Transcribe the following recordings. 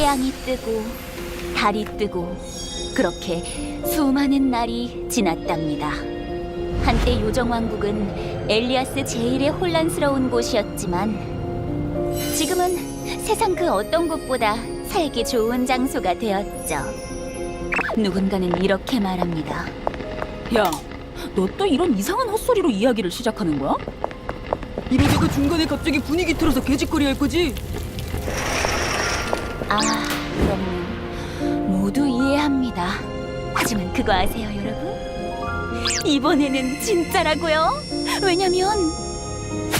태양이 뜨고 달이 뜨고 그렇게 수많은 날이 지났답니다. 한때 요정왕국은 엘리아스 제일의 혼란스러운 곳이었지만 지금은 세상 그 어떤 곳보다 살기 좋은 장소가 되었죠. 누군가는 이렇게 말합니다. 야, 너 또 이런 이상한 헛소리로 이야기를 시작하는 거야? 이러다가 중간에 갑자기 분위기 틀어서 개짓거리 할 거지? 아, 그럼요. 모두 이해합니다. 하지만 그거 아세요, 여러분? 이번에는 진짜라고요. 왜냐면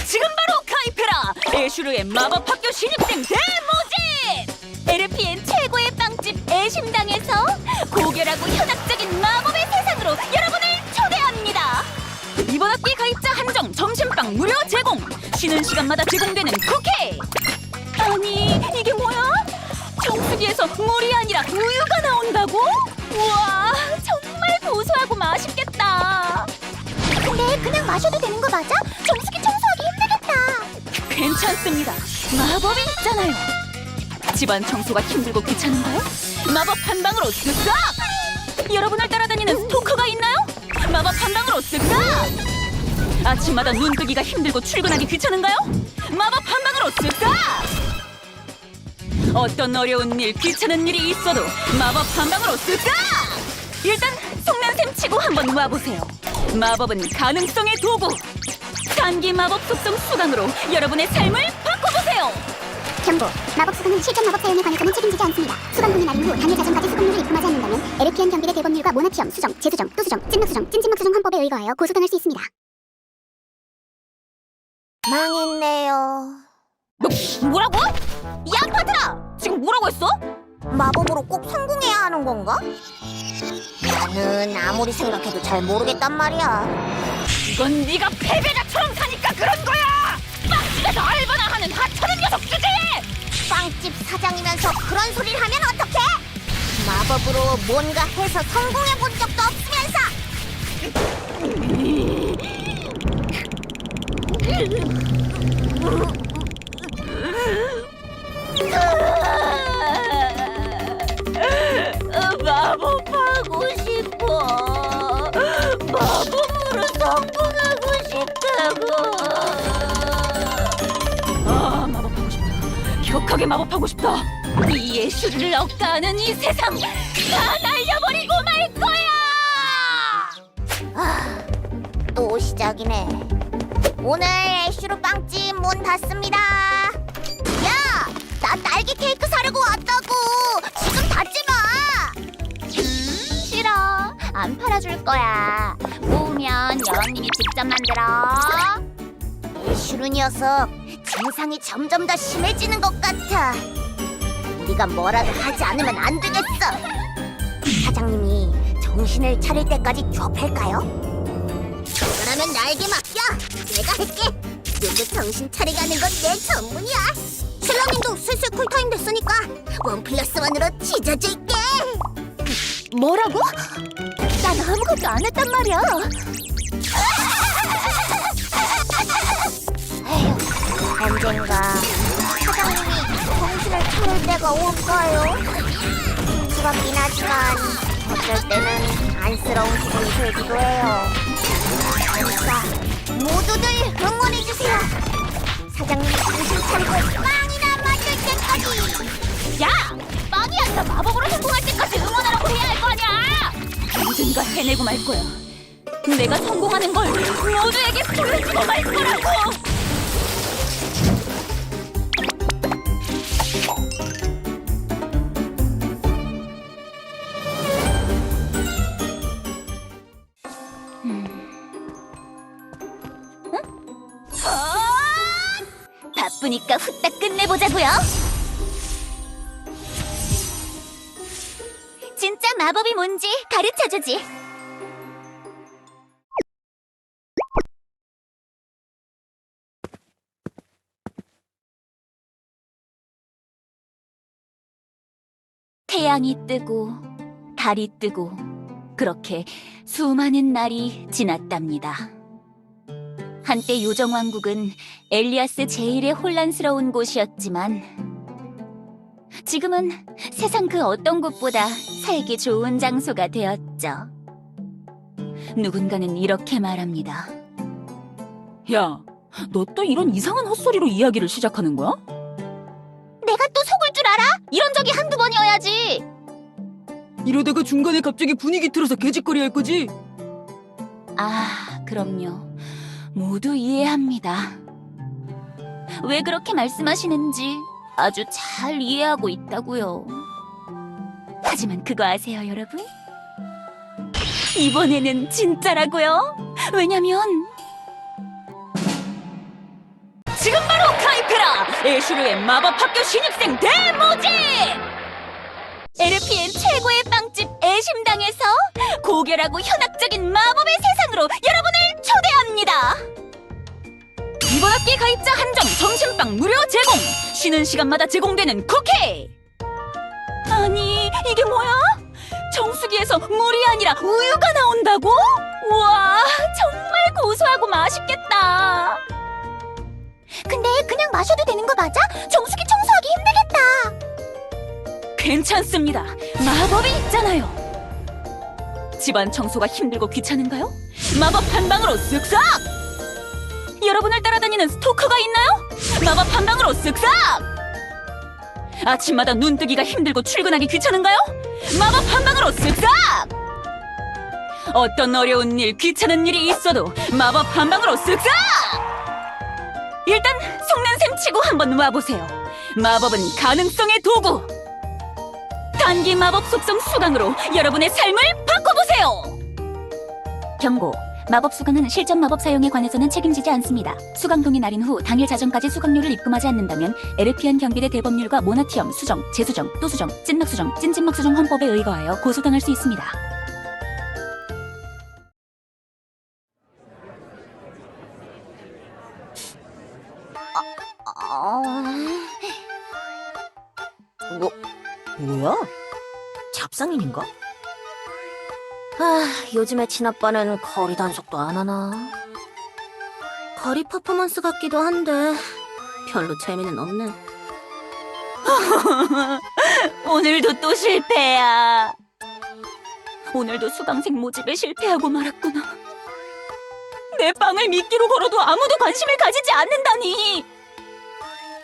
지금 바로 가입해라! 애슈르의 마법학교 신입생 대모집! 에르피엔 최고의 빵집 애심당에서 고결하고 현학적인 마법의 세상으로 여러분을 초대합니다. 이번 학기 가입자 한정 점심빵 무료 제공! 쉬는 시간마다 제공되는 쿠키! 아니, 이게 뭐야? 정수기에서 물이 아니라 우유가 나온다고? 우와, 정말 고소하고 맛있겠다. 근데 그냥 마셔도 되는 거 맞아? 정수기 청소하기 힘들겠다. 괜찮습니다. 마법이 있잖아요. 집안 청소가 힘들고 귀찮은가요? 마법 한 방으로 쓱싹! 여러분을 따라다니는 스토커가 있나요? 마법 한 방으로 쓱싹! 아침마다 눈 뜨기가 힘들고 출근하기 귀찮은가요? 마법 한 방으로 쓱싹! 어떤 어려운 일, 귀찮은 일이 있어도 마법 한 방으로 쓱싹! 일단 속는셈 치고 한번 와보세요. 마법은 가능성의 도구! 단기 마법 속성 수강으로 여러분의 삶을 바꿔보세요! 경고. 마법 수강은 실전 마법 사용에 관해서는 책임지지 않습니다. 수강금이 날인 후 단일 자전까지 수강료를 입금하지 않는다면 에르피엔 경비대 대법률과 모나티엄 수정, 재수정, 또수정, 찐막수정, 찐찐막수정 헌법에 의거하여 고소당할 수 있습니다. 망했네요. 뭐라고? 이 아파트라! 지금 뭐라고 했어? 마법으로 꼭 성공해야 하는 건가? 나는 아무리 생각해도 잘 모르겠단 말이야. 이건 네가 패배자처럼 사니까 그런 거야! 빵집에서 알바나 하는 하찮은 녀석들이! 빵집 사장이면서 그런 소리를 하면 어떡해? 마법으로 뭔가 해서 성공해 본 적도 없으면서! 마법하고 싶어. 마법으로 성공하고 싶다고. 아, 마법하고 싶다. 격하게 마법하고 싶다. 이 예술을 억가하는 이 세상 다 날려버리고 말 거야. 또 시작이네. 오늘 애쉬로 빵집 문 닫습니다. 야! 나 딸기 케이크 사려고 왔다고! 지금 닫지 마! 싫어. 안 팔아줄 거야. 모으면 여왕님이 직접 만들어. 애쉬로 녀석, 증상이 점점 더 심해지는 것 같아. 우리가 뭐라도 하지 않으면 안 되겠어. 사장님이 정신을 차릴 때까지 조업할까요? 그러면 나에게 맡겨! 내가 할게! 누구 정신 차리게 하는 건 내 전문이야! 신랑님도 슬슬 쿨타임 됐으니까 1+1으로 찢어줄게! 뭐라고? 난 아무것도 안 했단 말이야! 에휴, 언젠가 사장님이 정신을 차릴 때가 올까요? 끔찍 같긴 하지만 어쩔 때는 안쓰러운 기분이 들기도 해요. 그러니까 모두들 응원해주세요. 사장님이 정신 차리고 빵이나 만들 때까지. 야! 빵이 아니라 마법으로 성공할 때까지 응원하라고 해야 할 거 아니야! 언젠가 해내고 말 거야. 내가 성공하는 걸 모두에게 보여주고 말 거라고! 바쁘니까 후딱 끝내보자고요. 진짜 마법이 뭔지 가르쳐주지. 태양이 뜨고 달이 뜨고 그렇게 수많은 날이 지났답니다. 한때 요정왕국은 엘리아스 제일의 혼란스러운 곳이었지만 지금은 세상 그 어떤 곳보다 살기 좋은 장소가 되었죠. 누군가는 이렇게 말합니다. 야, 너 또 이런 이상한 헛소리로 이야기를 시작하는 거야? 내가 또 속을 줄 알아? 이런 적이 한두 번이어야지. 이러다가 중간에 갑자기 분위기 틀어서 개짓거리 할 거지? 아, 그럼요. 모두 이해합니다. 왜 그렇게 말씀하시는지 아주 잘 이해하고 있다고요. 하지만 그거 아세요, 여러분? 이번에는 진짜라고요. 왜냐면 지금 바로 가입해라! 애슈르의 마법학교 신입생 대모집! 에르피엔 최고의 빵집 애심당에서 고결하고 현학적인 마법의 세상으로 여러분을 초대합니다. 이번 학기 가입자 한정 점심빵 무료 제공! 쉬는 시간마다 제공되는 쿠키! 아니, 이게 뭐야? 정수기에서 물이 아니라 우유가 나온다고? 우와, 정말 고소하고 맛있겠다. 근데 그냥 마셔도 되는 거 맞아? 정수기 청소하기 힘들겠다. 괜찮습니다. 마법이 있잖아요. 집안 청소가 힘들고 귀찮은가요? 마법 한 방으로 쓱싹! 여러분을 따라다니는 스토커가 있나요? 마법 한 방으로 쓱싹! 아침마다 눈 뜨기가 힘들고 출근하기 귀찮은가요? 마법 한 방으로 쓱싹! 어떤 어려운 일, 귀찮은 일이 있어도 마법 한 방으로 쓱싹! 일단 속는 셈 치고 한번 와보세요. 마법은 가능성의 도구. 단기 마법 속성 수강으로 여러분의 삶을 바꿔보세요. 경고. 마법 수강은 실전 마법 사용에 관해서는 책임지지 않습니다. 수강 동의 날인 후 당일 자정까지 수강료를 입금하지 않는다면 에르피안 경비대 대법률과 모나티엄 수정, 재수정, 또 수정, 찐막 수정, 찐찐막 수정 헌법에 의거하여 고소당할 수 있습니다. 뭐야? 잡상인인가? 아, 요즘에 친아빠는 거리 단속도 안 하나? 거리 퍼포먼스 같기도 한데 별로 재미는 없네. 오늘도 또 실패야. 오늘도 수강생 모집에 실패하고 말았구나. 내 빵을 미끼로 걸어도 아무도 관심을 가지지 않는다니.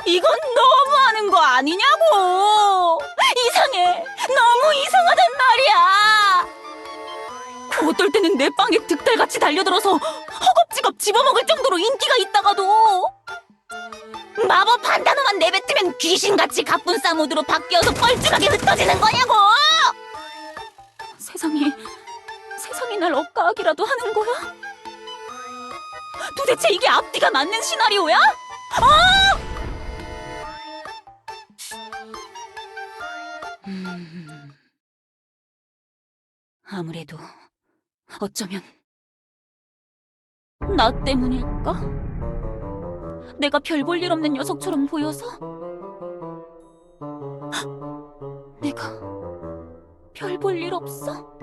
이건 너무하는 거 아니냐고. 이상해. 너무 이상하단 말이야. 어떨 때는 내 빵에 득달같이 달려들어서 허겁지겁 집어먹을 정도로 인기가 있다가도 마법 한 단어만 내뱉으면 귀신같이 갑분싸 모드로 바뀌어서 뻘쭘하게 흩어지는 거냐고! 세상이 날 억까하기라도 하는 거야? 도대체 이게 앞뒤가 맞는 시나리오야? 아무래도 어쩌면 나 때문일까? 내가 별 볼 일 없는 녀석처럼 보여서? 내가 별 볼 일 없어?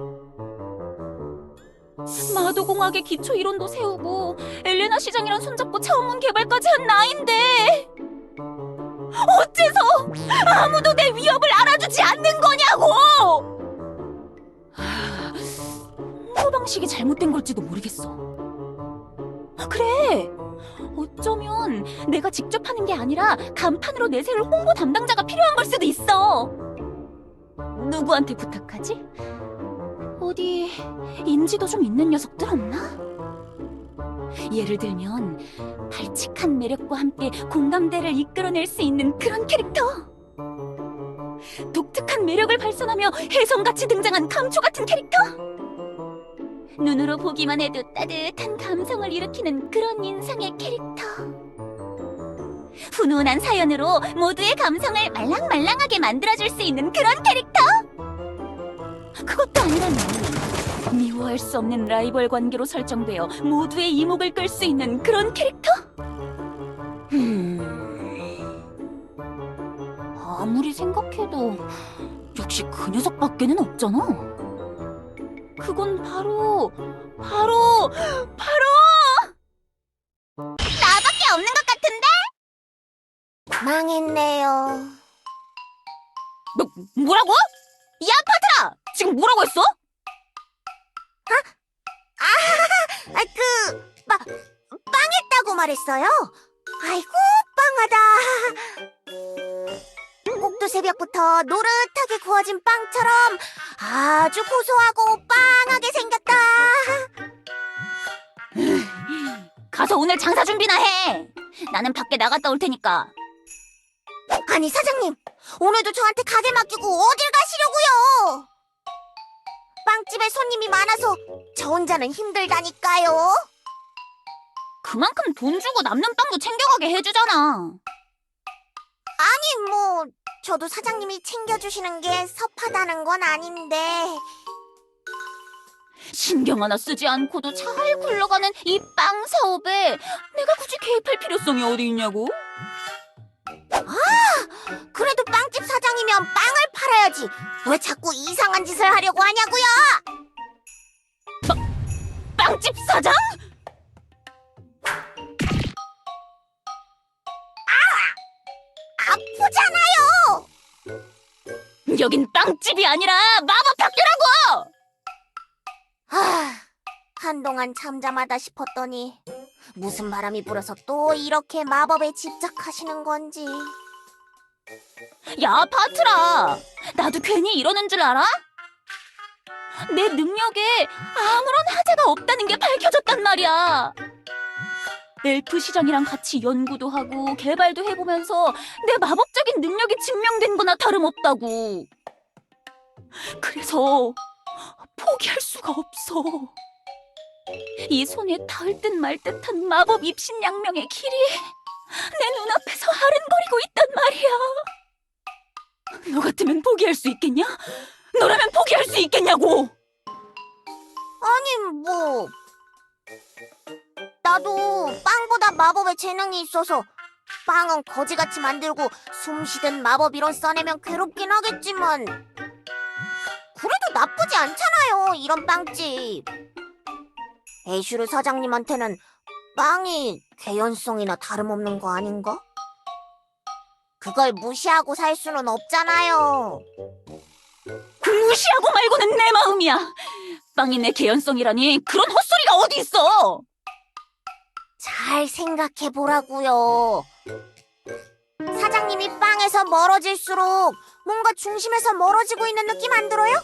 마도공학의 기초 이론도 세우고 엘레나 시장이랑 손잡고 차원문 개발까지 한 나인데 어째서 아무도 내 위협을 알아주지 않는 거냐고! 방식이 잘못된 걸지도 모르겠어. 그래, 어쩌면 내가 직접 하는 게 아니라 간판으로 내세울 홍보 담당자가 필요한 걸 수도 있어. 누구한테 부탁하지? 어디 인지도 좀 있는 녀석들 없나? 예를 들면 발칙한 매력과 함께 공감대를 이끌어낼 수 있는 그런 캐릭터. 독특한 매력을 발산하며 혜성같이 등장한 감초 같은 캐릭터. 눈으로 보기만 해도 따뜻한 감성을 일으키는 그런 인상의 캐릭터. 훈훈한 사연으로 모두의 감성을 말랑말랑하게 만들어줄 수 있는 그런 캐릭터. 그것도 아니라면 미워할 수 없는 라이벌 관계로 설정되어 모두의 이목을 끌 수 있는 그런 캐릭터? 아무리 생각해도 역시 그 녀석밖에는 없잖아. 그건 바로 나밖에 없는 것 같은데? 망했네요. 뭐라고? 야, 파트라! 지금 뭐라고 했어? 빵했다고 말했어요. 아이고, 빵하다. 꼭두 새벽부터 노릇하게 구워진 빵처럼 아주 고소하고 빵하게 생겼다. 가서 오늘 장사 준비나 해. 나는 밖에 나갔다 올 테니까. 아니, 사장님, 오늘도 저한테 가게 맡기고 어딜 가시려고요? 빵집에 손님이 많아서 저 혼자는 힘들다니까요. 그만큼 돈 주고 남는 빵도 챙겨가게 해주잖아. 아니, 뭐 저도 사장님이 챙겨주시는 게 섭하다는 건 아닌데. 신경 하나 쓰지 않고도 잘 굴러가는 이 빵 사업에 내가 굳이 개입할 필요성이 어디 있냐고? 그래도 빵집 사장이면 빵을 팔아야지. 왜 자꾸 이상한 짓을 하려고 하냐고요? 빵집 사장? 아프잖아요. 여긴 빵집이 아니라 마법 학교라고! 한동안 잠잠하다 싶었더니 무슨 바람이 불어서 또 이렇게 마법에 집착하시는 건지. 야, 파트라! 나도 괜히 이러는 줄 알아? 내 능력에 아무런 하자가 없다는 게 밝혀졌단 말이야. 엘프 시장이랑 같이 연구도 하고 개발도 해보면서 내 마법적인 능력이 증명된 거나 다름없다고. 그래서 포기할 수가 없어. 이 손에 닿을 듯 말 듯한 마법 입신양명의 길이 내 눈앞에서 아른거리고 있단 말이야. 너 같으면 포기할 수 있겠냐? 너라면 포기할 수 있겠냐고! 아니, 뭐 나도 빵보다 마법에 재능이 있어서 빵은 거지같이 만들고 숨쉬듯 마법 이론 써내면 괴롭긴 하겠지만 그래도 나쁘지 않잖아요, 이런 빵집. 애슈르 사장님한테는 빵이 개연성이나 다름없는 거 아닌가? 그걸 무시하고 살 수는 없잖아요. 무시하고 말고는 내 마음이야. 빵이 내 개연성이라니 그런 헛소리가 어디 있어? 잘 생각해 보라고요. 사장님이 빵에서 멀어질수록 뭔가 중심에서 멀어지고 있는 느낌 안 들어요?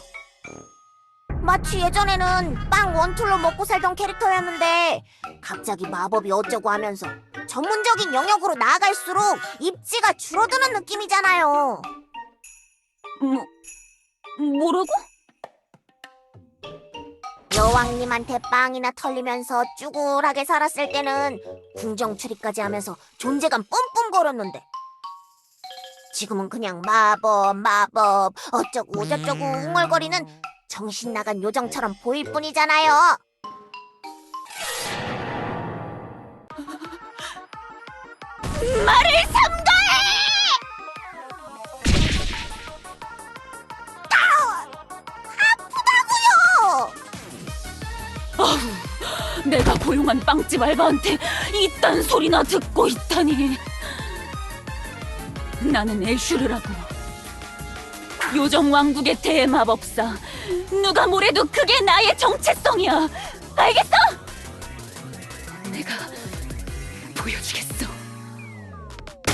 마치 예전에는 빵 원툴로 먹고 살던 캐릭터였는데 갑자기 마법이 어쩌고 하면서 전문적인 영역으로 나아갈수록 입지가 줄어드는 느낌이잖아요. 뭐라고? 여왕님한테 빵이나 털리면서 쭈글하게 살았을 때는 궁정 추리까지 하면서 존재감 뿜뿜 거렸는데 지금은 그냥 마법 어쩌고 저쩌고 웅얼거리는 정신 나간 요정처럼 보일 뿐이잖아요. 말을 삼가해! 아프다고요! 내가 고용한 빵집 알바한테 이딴 소리나 듣고 있다니. 나는 애슈르라고. 요정 왕국의 대마법사. 누가 뭐래도 그게 나의 정체성이야. 알겠어? 내가 보여주겠어.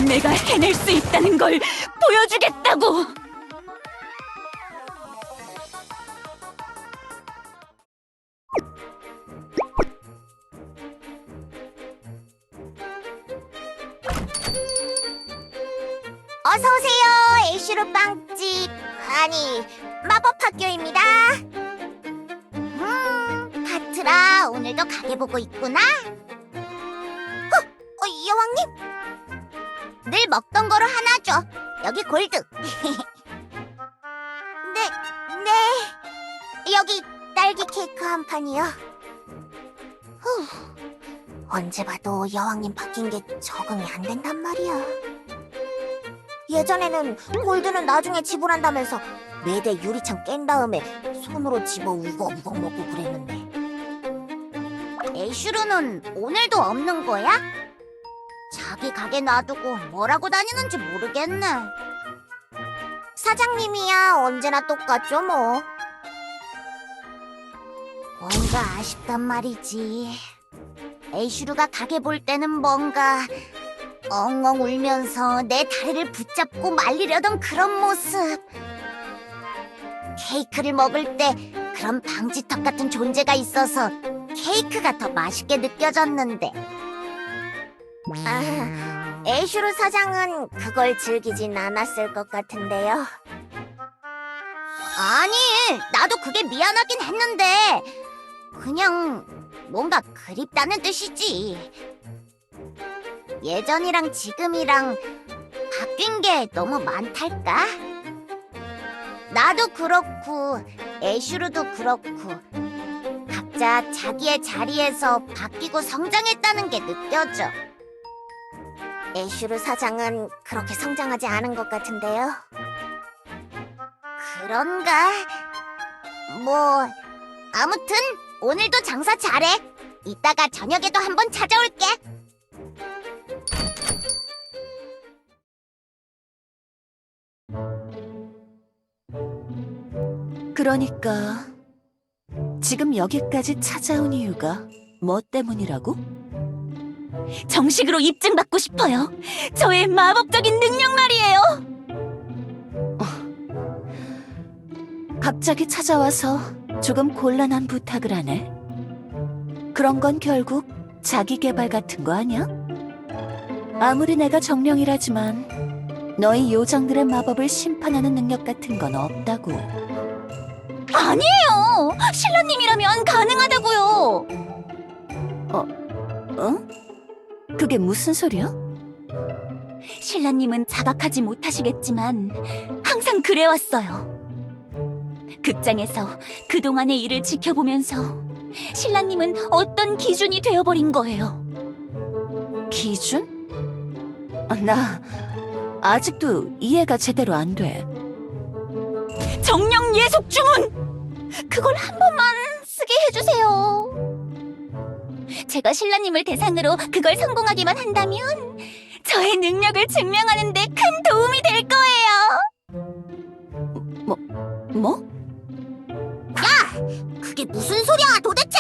내가 해낼 수 있다는 걸 보여주겠다고. 어서오세요, 애슈르 빵집. 아니, 마법 학교입니다. 파트라, 오늘도 가게 보고 있구나. 여왕님? 늘 먹던 거로 하나 줘. 여기 골드. 네. 여기 딸기 케이크 한 판이요. 언제 봐도 여왕님 바뀐 게 적응이 안 된단 말이야. 예전에는 골드는 나중에 지불한다면서 매대 유리창 깬 다음에 손으로 집어 우걱우걱 먹고 그랬는데 애슈르는 오늘도 없는 거야? 자기 가게 놔두고 뭐라고 다니는지 모르겠네. 사장님이야 언제나 똑같죠 뭐. 뭔가 아쉽단 말이지. 에이슈루가 가게 볼 때는 뭔가 엉엉 울면서 내 다리를 붙잡고 말리려던 그런 모습. 케이크를 먹을 때 그런 방지턱 같은 존재가 있어서 케이크가 더 맛있게 느껴졌는데. 아, 에이슈루 사장은 그걸 즐기진 않았을 것 같은데요. 아니, 나도 그게 미안하긴 했는데 그냥 뭔가 그립다는 뜻이지. 예전이랑 지금이랑 바뀐 게 너무 많달까? 나도 그렇고 애슈루도 그렇고 각자 자기의 자리에서 바뀌고 성장했다는 게 느껴져. 애슈루 사장은 그렇게 성장하지 않은 것 같은데요. 그런가? 뭐 아무튼 오늘도 장사 잘해. 이따가 저녁에도 한번 찾아올게. 그러니까 지금 여기까지 찾아온 이유가 뭐 때문이라고? 정식으로 입증받고 싶어요. 저의 마법적인 능력 말이에요. 갑자기 찾아와서 조금 곤란한 부탁을 하네. 그런 건 결국 자기 개발 같은 거 아니야? 아무리 내가 정령이라지만 너희 요정들의 마법을 심판하는 능력 같은 건 없다고. 아니에요. 신라님이라면 가능하다고요. 어? 그게 무슨 소리야? 신라님은 자각하지 못하시겠지만 항상 그래왔어요. 극장에서 그동안의 일을 지켜보면서 신라님은 어떤 기준이 되어버린 거예요. 기준? 나 아직도 이해가 제대로 안 돼. 정령 예속 주문! 그걸 한 번만 쓰게 해주세요. 제가 신라님을 대상으로 그걸 성공하기만 한다면 저의 능력을 증명하는 데 큰 도움이 될 거예요. 뭐? 그게 무슨 소리야 도대체?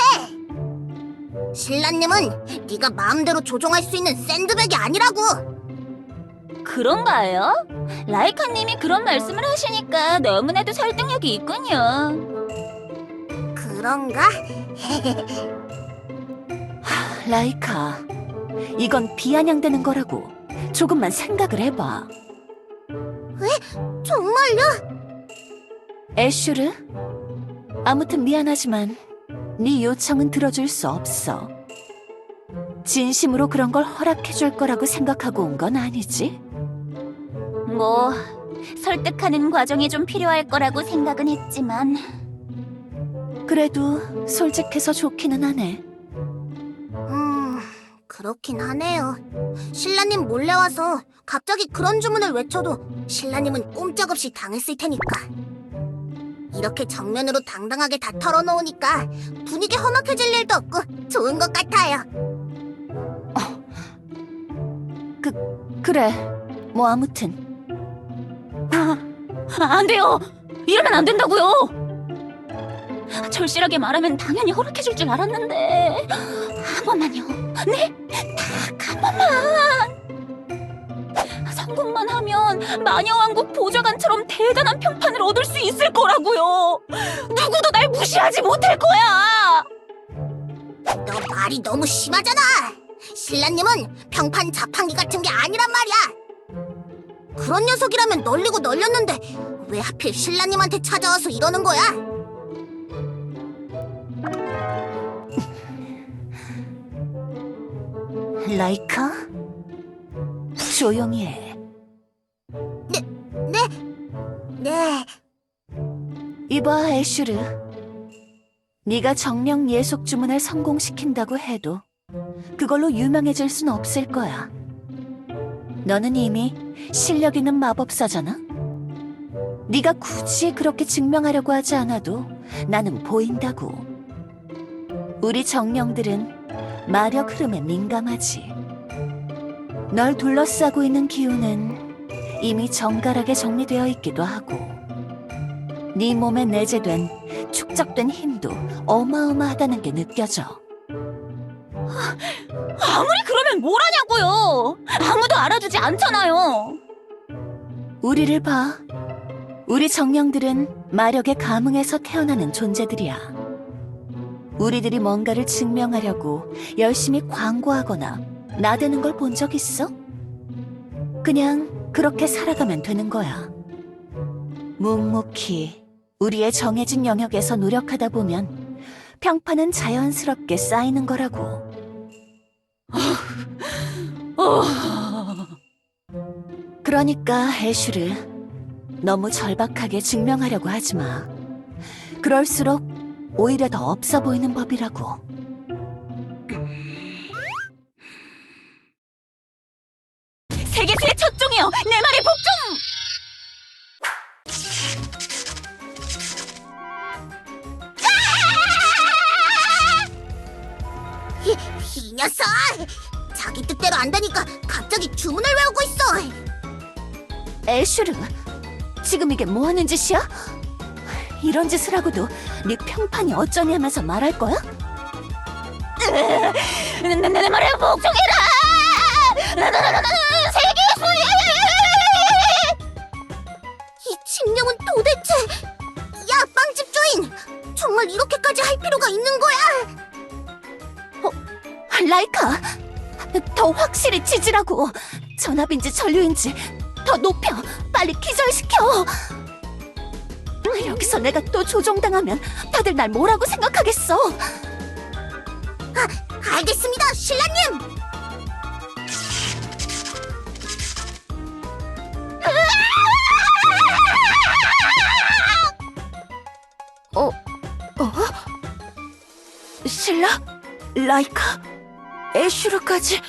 신라님은 네가 마음대로 조종할 수 있는 샌드백이 아니라고. 그런가요? 라이카님이 그런 말씀을 하시니까 너무나도 설득력이 있군요. 그런가? 라이카, 이건 비아냥대는 거라고. 조금만 생각을 해봐. 정말요? 애슈르, 아무튼 미안하지만 네 요청은 들어줄 수 없어. 진심으로 그런 걸 허락해줄 거라고 생각하고 온 건 아니지? 뭐 설득하는 과정이 좀 필요할 거라고 생각은 했지만 그래도 솔직해서 좋기는 하네. 그렇긴 하네요. 신라님 몰래 와서 갑자기 그런 주문을 외쳐도 신라님은 꼼짝없이 당했을 테니까. 이렇게 정면으로 당당하게 다 털어놓으니까 분위기 험악해질 일도 없고 좋은 것 같아요. 그래, 뭐 아무튼. 안 돼요. 이러면 안 된다고요. 절실하게 말하면 당연히 허락해줄 줄 알았는데 한 번만요. 네? 딱 한 번만. 성공만 하면 마녀왕국 보좌관처럼 대단한 평판을 얻을 수 있을 거라고요. 누구도 날 무시하지 못할 거야. 너 말이 너무 심하잖아. 신라님은 평판 자판기 같은 게 아니란 말이야. 그런 녀석이라면 널리고 널렸는데 왜 하필 신라님한테 찾아와서 이러는 거야? 라이카? 조용히 해. 네. 이봐, 애슈르. 네가 정령 예속 주문을 성공시킨다고 해도 그걸로 유명해질 순 없을 거야. 너는 이미 실력 있는 마법사잖아? 네가 굳이 그렇게 증명하려고 하지 않아도 나는 보인다고. 우리 정령들은 마력 흐름에 민감하지. 널 둘러싸고 있는 기운은 이미 정갈하게 정리되어 있기도 하고 네 몸에 내재된 축적된 힘도 어마어마하다는 게 느껴져. 아무리 그러면 뭘 하냐고요. 아무도 알아주지 않잖아요. 우리를 봐. 우리 정령들은 마력의 감흥에서 태어나는 존재들이야. 우리들이 뭔가를 증명하려고 열심히 광고하거나 나대는 걸 본 적 있어? 그냥 그렇게 살아가면 되는 거야. 묵묵히 우리의 정해진 영역에서 노력하다 보면 평판은 자연스럽게 쌓이는 거라고. 그러니까 애슈르, 너무 절박하게 증명하려고 하지 마. 그럴수록 오히려 더 없어 보이는 법이라고. 세계수의 첫종이여, 내 말에 복종! 이 녀석! 자기 뜻대로 안 되니까 갑자기 주문을 외우고 있어. 애슈르, 지금 이게 뭐 하는 짓이야? 이런 짓을 하고도 네 평판이 어쩌냐면서 말할 거야? 내 말에 복종해라! 세계수의! 이 칙령은 도대체... 야, 빵집 주인! 정말 이렇게까지 할 필요가 있는 거야? 라이카, 더 확실히 짖으라고. 전압인지 전류인지 더 높여. 빨리 기절시켜. 여기서 내가 또 조종당하면 다들 날 뭐라고 생각하겠어. 알겠습니다, 신라님! 신라? 라이카? 애슈르까지?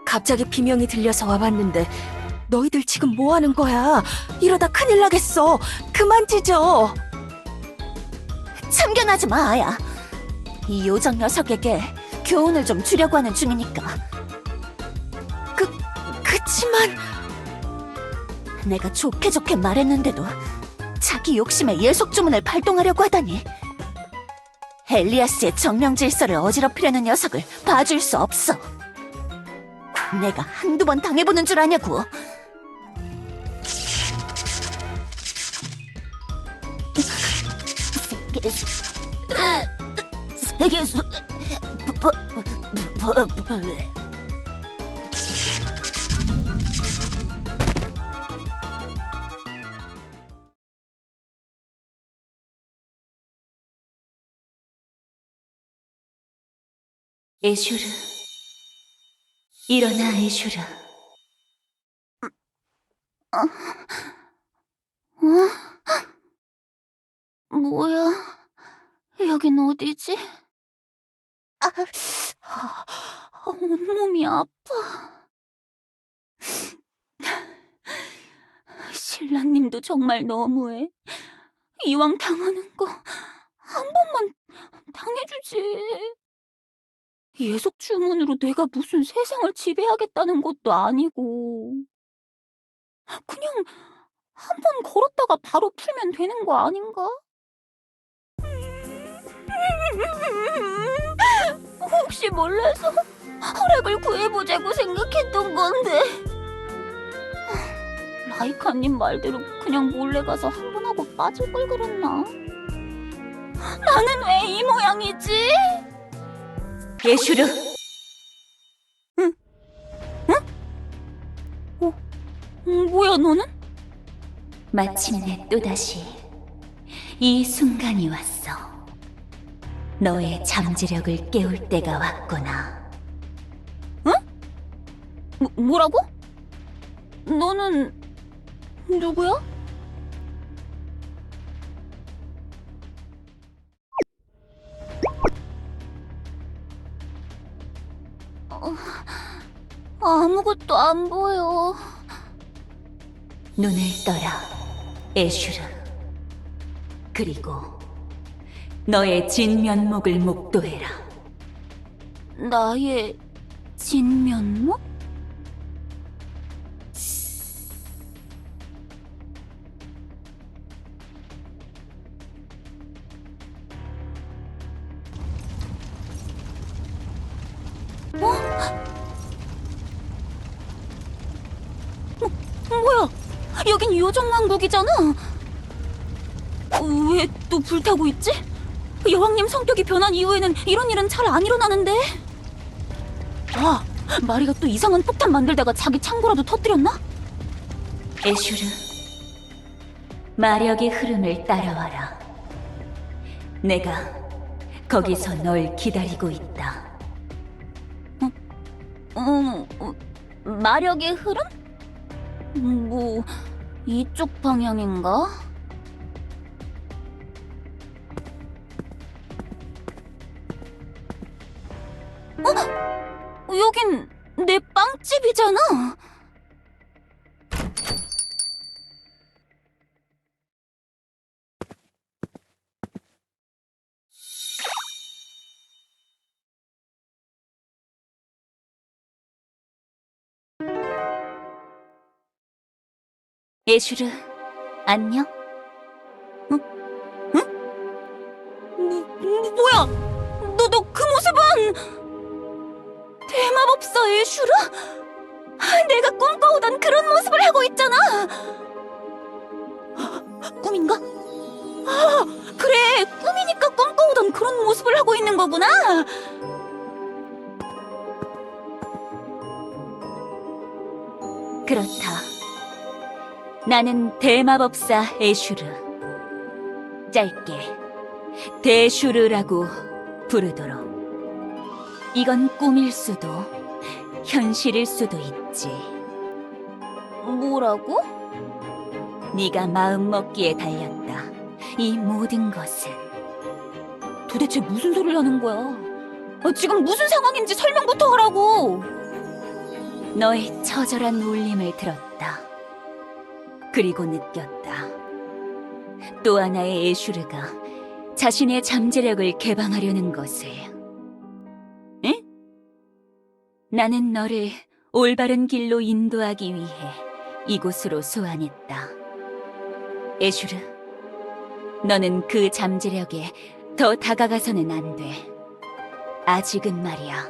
갑자기 비명이 들려서 와봤는데 너희들 지금 뭐 하는 거야? 이러다 큰일 나겠어. 그만 짖어. 참견하지 마, 아야. 이 요정 녀석에게 교훈을 좀 주려고 하는 중이니까. 그치만 내가 좋게 말했는데도 자기 욕심에 예속 주문을 발동하려고 하다니. 엘리아스의 정령 질서를 어지럽히려는 녀석을 봐줄 수 없어. 내가 한두 번 당해보는 줄 아냐고. 세계수... 애슈르, 일어나, 애슈르. 뭐야? 여긴 어디지? 온몸이 아파. 신라님도 정말 너무해. 이왕 당하는 거 한 번만 당해주지. 예속 주문으로 내가 무슨 세상을 지배하겠다는 것도 아니고. 그냥 한 번 걸었다가 바로 풀면 되는 거 아닌가? 혹시 몰라서 허락을 구해보자고 생각했던 건데. 라이카님 말대로 그냥 몰래 가서 한 번 하고 빠질 걸 그랬나? 나는 왜 이 모양이지? 애슈르, 뭐야 너는? 마침내 또다시 이 순간이 왔어. 너의 잠재력을 깨울 때가 왔구나. 뭐라고? 너는 누구야? 아무것도 안 보여. 눈을 떠라, 애슈르. 그리고 너의 진면목을 목도해라. 나의 진면목? 여긴 요정왕국이잖아. 왜 또 불타고 있지? 여왕님 성격이 변한 이후에는 이런 일은 잘 안 일어나는데. 아, 마리가 또 이상한 폭탄 만들다가 자기 창고라도 터뜨렸나? 애슈르, 마력의 흐름을 따라와라. 내가 거기서 널 기다리고 있다. 마력의 흐름? 뭐 이쪽 방향인가? 여긴 내 빵집이잖아. 애슈르, 안녕? 뭐야? 너 그 모습은 대마법사 애슈라? 내가 꿈꿔오던 그런 모습을 하고 있잖아. 꿈인가? 아, 그래, 꿈이니까 꿈꿔오던 그런 모습을 하고 있는 거구나. 그렇다. 나는 대마법사 애슈르. 짧게 대슈르라고 부르도록. 이건 꿈일 수도 현실일 수도 있지. 뭐라고? 네가 마음먹기에 달렸다. 이 모든 것은. 도대체 무슨 소리를 하는 거야? 지금 무슨 상황인지 설명부터 하라고. 너의 처절한 울림을 들었다. 그리고 느꼈다. 또 하나의 애슈르가 자신의 잠재력을 개방하려는 것을. 응? 나는 너를 올바른 길로 인도하기 위해 이곳으로 소환했다. 애슈르, 너는 그 잠재력에 더 다가가서는 안 돼. 아직은 말이야.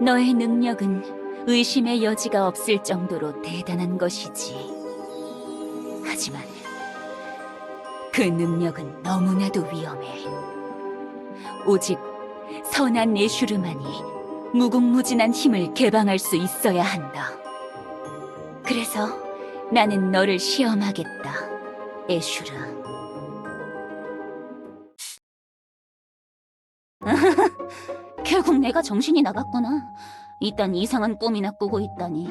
너의 능력은 의심의 여지가 없을 정도로 대단한 것이지. 하지만 그 능력은 너무나도 위험해. 오직 선한 애슈르만이 무궁무진한 힘을 개방할 수 있어야 한다. 그래서 나는 너를 시험하겠다, 애슈르. 결국 내가 정신이 나갔구나. 이딴 이상한 꿈이나 꾸고 있다니.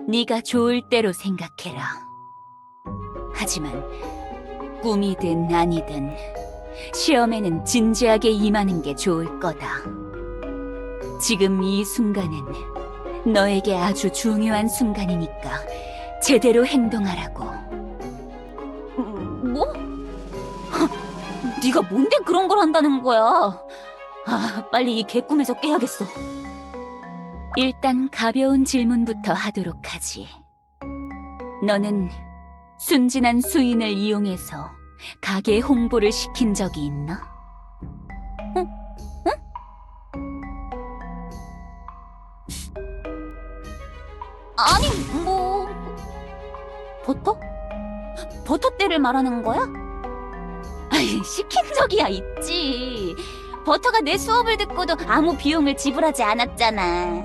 네가 좋을 대로 생각해라. 하지만 꿈이든 아니든 시험에는 진지하게 임하는 게 좋을 거다. 지금 이 순간은 너에게 아주 중요한 순간이니까 제대로 행동하라고. 뭐? 네가 뭔데 그런 걸 한다는 거야? 빨리 이 개꿈에서 깨야겠어. 일단 가벼운 질문부터 하도록 하지. 너는 순진한 수인을 이용해서 가게 홍보를 시킨 적이 있나? 아니, 뭐... 버터? 버터떼를 말하는 거야? 아이, 시킨 적이야 있지. 버터가 내 수업을 듣고도 아무 비용을 지불하지 않았잖아.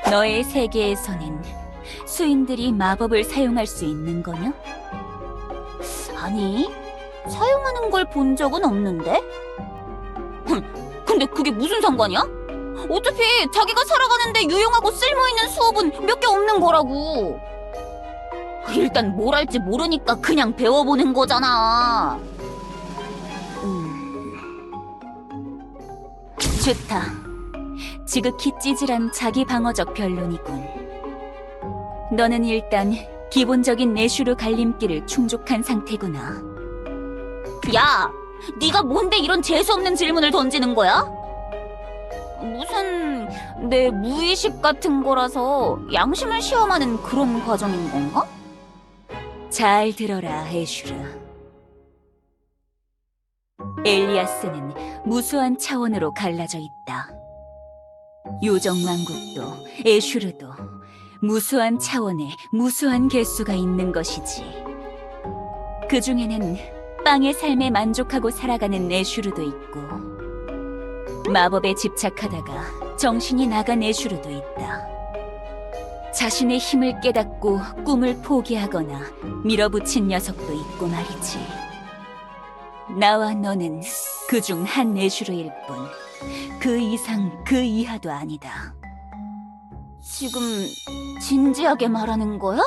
너의 세계에서는 수인들이 마법을 사용할 수 있는 거냐? 아니, 사용하는 걸 본 적은 없는데? 근데 그게 무슨 상관이야? 어차피 자기가 살아가는데 유용하고 쓸모있는 수업은 몇 개 없는 거라고. 일단 뭘 할지 모르니까 그냥 배워보는 거잖아. 좋다. 지극히 찌질한 자기 방어적 변론이군. 너는 일단 기본적인 내슈르 갈림길을 충족한 상태구나. 야, 네가 뭔데 이런 재수없는 질문을 던지는 거야? 무슨 내 무의식 같은 거라서 양심을 시험하는 그런 과정인 건가? 잘 들어라, 애슈르. 엘리아스는 무수한 차원으로 갈라져 있다. 요정왕국도 애슈르도 무수한 차원에 무수한 개수가 있는 것이지. 그 중에는 빵의 삶에 만족하고 살아가는 애슈르도 있고, 마법에 집착하다가 정신이 나간 애슈르도 있다. 자신의 힘을 깨닫고 꿈을 포기하거나 밀어붙인 녀석도 있고 말이지. 나와 너는 그중 한 애슈르일 뿐, 그 이상 그 이하도 아니다. 지금 진지하게 말하는 거야?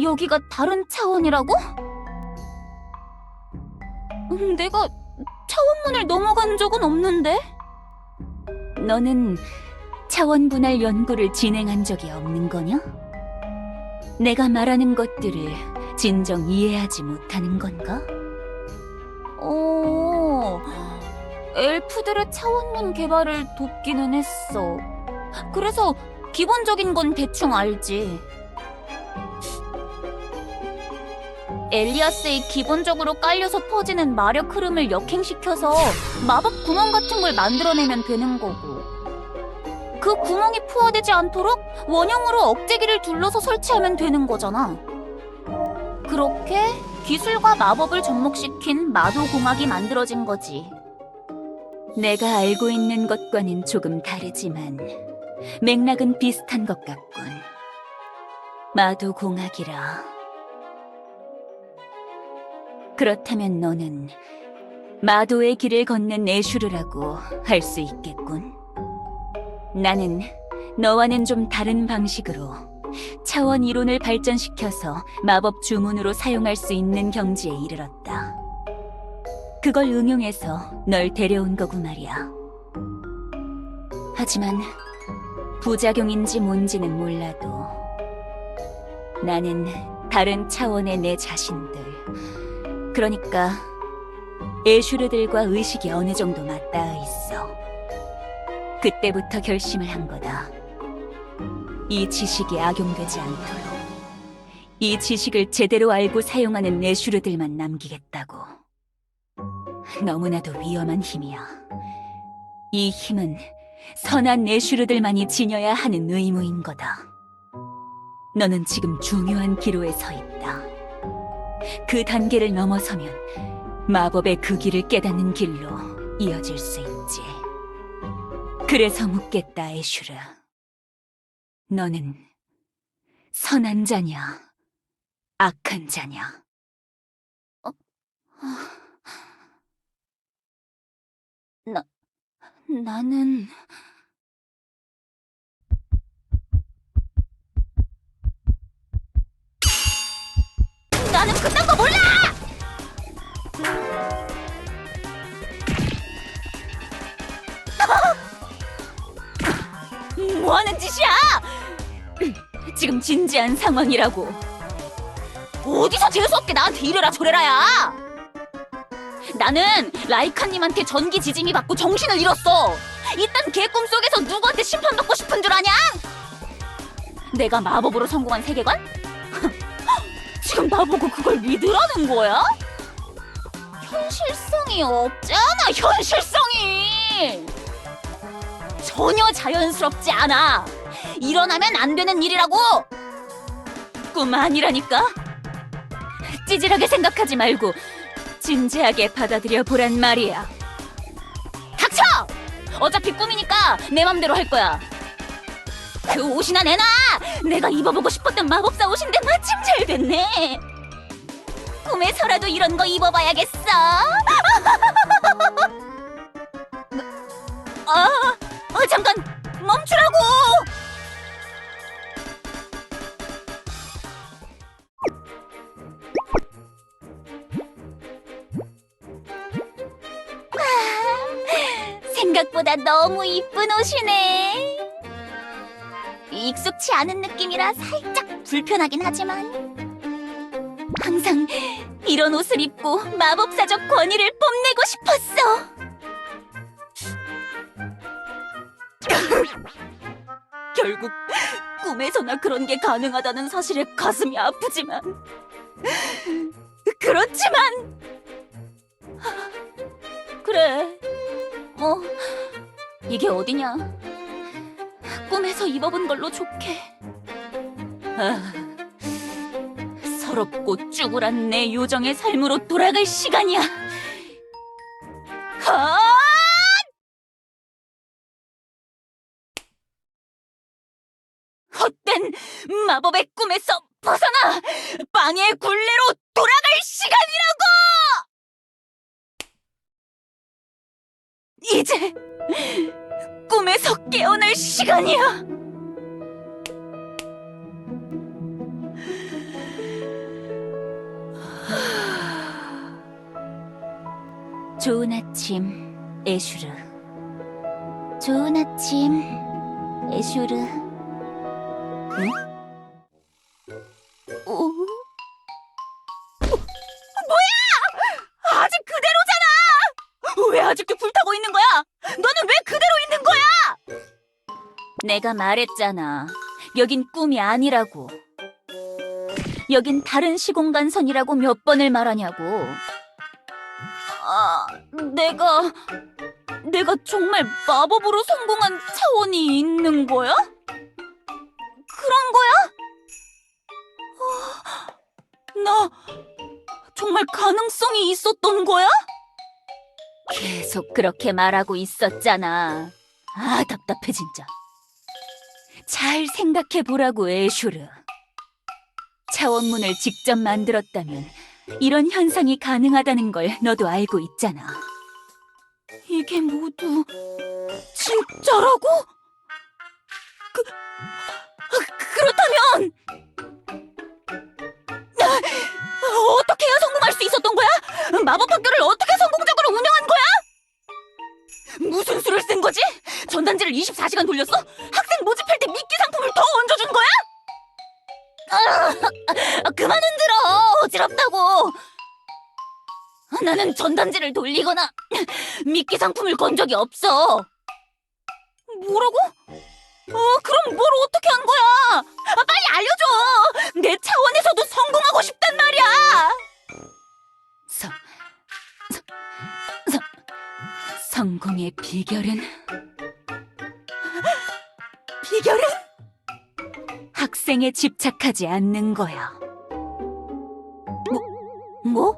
여기가 다른 차원이라고? 내가 차원문을 넘어간 적은 없는데? 너는 차원 분할 연구를 진행한 적이 없는 거냐? 내가 말하는 것들을 진정 이해하지 못하는 건가? 엘프들의 차원문 개발을 돕기는 했어. 그래서 기본적인 건 대충 알지. 엘리아스의 기본적으로 깔려서 퍼지는 마력 흐름을 역행시켜서 마법 구멍 같은 걸 만들어내면 되는 거고, 그 구멍이 포화되지 않도록 원형으로 억제기를 둘러서 설치하면 되는 거잖아. 그렇게 기술과 마법을 접목시킨 마도공학이 만들어진 거지. 내가 알고 있는 것과는 조금 다르지만 맥락은 비슷한 것 같군. 마도공학이라. 그렇다면 너는 마도의 길을 걷는 애슈르라고 할 수 있겠군. 나는 너와는 좀 다른 방식으로 차원 이론을 발전시켜서 마법 주문으로 사용할 수 있는 경지에 이르렀다. 그걸 응용해서 널 데려온 거고 말이야. 하지만 부작용인지 뭔지는 몰라도 나는 다른 차원의 내 자신들, 그러니까 애슈르들과 의식이 어느 정도 맞닿아 있어. 그때부터 결심을 한 거다. 이 지식이 악용되지 않도록 이 지식을 제대로 알고 사용하는 애슈르들만 남기겠다고. 너무나도 위험한 힘이야. 이 힘은 선한 애슈르들만이 지녀야 하는 의무인 거다. 너는 지금 중요한 기로에 서 있다. 그 단계를 넘어서면 마법의 그 길을 깨닫는 길로 이어질 수 있지. 그래서 묻겠다, 애슈르. 너는 선한 자냐, 악한 자냐? 나는... 나는 그딴 거 몰라! 뭐 하는 짓이야? 지금 진지한 상황이라고. 어디서 재수없게 나한테 이래라 저래라야! 나는 라이카님한테 전기 지짐이 받고 정신을 잃었어. 이딴 개 꿈속에서 누구한테 심판받고 싶은 줄 아냐? 내가 마법으로 성공한 세계관? 지금 나보고 그걸 믿으라는 거야? 현실성이 없잖아, 현실성이! 전혀 자연스럽지 않아. 일어나면 안 되는 일이라고! 꿈 아니라니까? 찌질하게 생각하지 말고 진지하게 받아들여 보란 말이야. 닥쳐! 어차피 꿈이니까 내 맘대로 할 거야. 그 옷이나 내놔! 내가 입어보고 싶었던 마법사 옷인데 마침 잘 됐네. 꿈에서라도 이런 거 입어봐야겠어. 잠깐! 멈추라고! 생각보다 너무 이쁜 옷이네. 익숙치 않은 느낌이라 살짝 불편하긴 하지만 항상 이런 옷을 입고 마법사적 권위를 뽐내고 싶었어. 결국 꿈에서나 그런 게 가능하다는 사실에 가슴이 아프지만 그렇지만 그래, 뭐 이게 어디냐. 꿈에서 입어본 걸로 좋게. 아, 서럽고 쭈그란 내 요정의 삶으로 돌아갈 시간이야. 아! 헛된 마법의 꿈에서 벗어나 빵의 굴레로 돌아갈 시간이라고! 이제 꿈에서 깨어날 시간이야. 좋은 아침, 애슈르. 좋은 아침, 애슈르. 응? 뭐야! 아직 그대로잖아! 왜 아직도 불타고 있는 거야? 너는 왜 그대로 있는 거야? 내가 말했잖아. 여긴 꿈이 아니라고. 여긴 다른 시공간선이라고 몇 번을 말하냐고. 아, 내가 정말 마법으로 성공한 차원이 있는 거야? 그런 거야? 나 정말 가능성이 있었던 거야? 계속 그렇게 말하고 있었잖아. 아, 답답해 진짜. 잘 생각해 보라고, 애슈르. 차원문을 직접 만들었다면 이런 현상이 가능하다는 걸 너도 알고 있잖아. 이게 모두 진짜라고? 그렇다면 어떻게 해야 성공할 수 있었던 거야? 마법학교를 어떻게 성공적으로 운영한 거야? 무슨 수를 쓴 거지? 전단지를 24시간 돌렸어? 학생 모집할 때 미끼 상품을 더 얹어준 거야? 그만 흔들어! 어지럽다고! 나는 전단지를 돌리거나 미끼 상품을 건 적이 없어. 뭐라고? 그럼 뭘 어떻게 한 거야? 빨리 알려줘! 내 차원에서도 성공하고 싶단 말이야! 성공의 비결은? 학생에 집착하지 않는 거야. 뭐?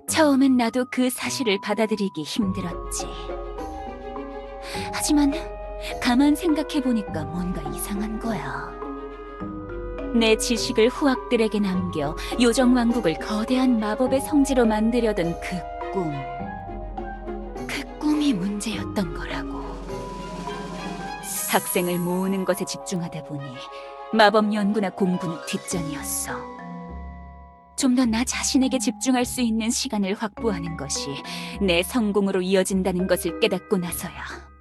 처음엔 나도 그 사실을 받아들이기 힘들었지. 하지만 가만 생각해보니까 뭔가 이상한 거야. 내 지식을 후학들에게 남겨 요정왕국을 거대한 마법의 성지로 만들려던 그 꿈이 문제였던 거라고. 학생을 모으는 것에 집중하다 보니 마법 연구나 공부는 뒷전이었어. 좀 더 나 자신에게 집중할 수 있는 시간을 확보하는 것이 내 성공으로 이어진다는 것을 깨닫고 나서야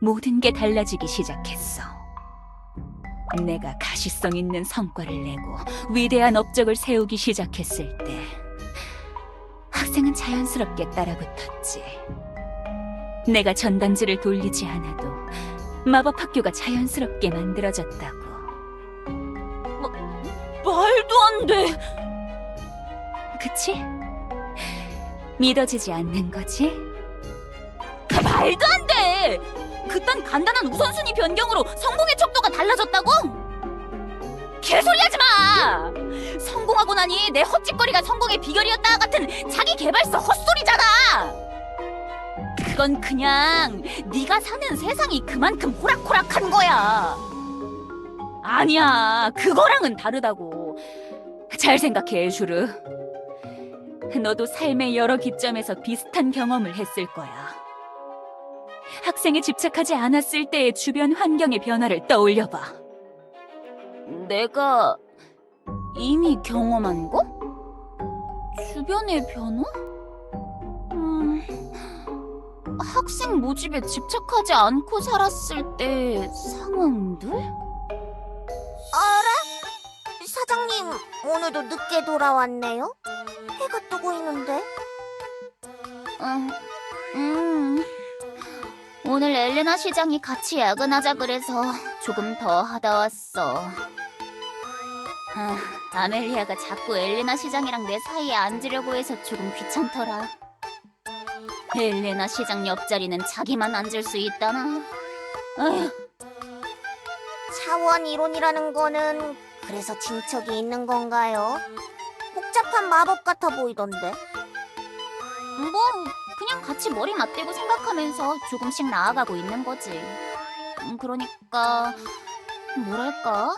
모든 게 달라지기 시작했어. 내가 가시성 있는 성과를 내고 위대한 업적을 세우기 시작했을 때 학생은 자연스럽게 따라붙었지. 내가 전단지를 돌리지 않아도 마법학교가 자연스럽게 만들어졌다고. 말도 안 돼! 그치? 믿어지지 않는 거지? 말도 안 돼! 그딴 간단한 우선순위 변경으로 성공의 척도가 달라졌다고? 개소리 하지 마! 성공하고 나니 내 헛짓거리가 성공의 비결이었다 같은 자기 개발서 헛소리잖아! 그건 그냥 네가 사는 세상이 그만큼 호락호락한 거야. 아니야, 그거랑은 다르다고. 잘 생각해, 애슈르. 너도 삶의 여러 기점에서 비슷한 경험을 했을 거야. 학생에 집착하지 않았을 때의 주변 환경의 변화를 떠올려봐. 내가 이미 경험한 거? 주변의 변화? 학생 모집에 집착하지 않고 살았을 때 상황들? 어라? 사장님, 오늘도 늦게 돌아왔네요? 해가 뜨고 있는데? 오늘 엘레나 시장이 같이 야근하자 그래서 조금 더 하다 왔어. 아멜리아가 자꾸 엘레나 시장이랑 내 사이에 앉으려고 해서 조금 귀찮더라. 엘레나 시장 옆자리는 자기만 앉을 수 있다나? 아휴, 차원 이론이라는 거는 그래서 진척이 있는 건가요? 복잡한 마법 같아 보이던데. 뭐 그냥 같이 머리 맞대고 생각하면서 조금씩 나아가고 있는 거지. 그러니까 뭐랄까?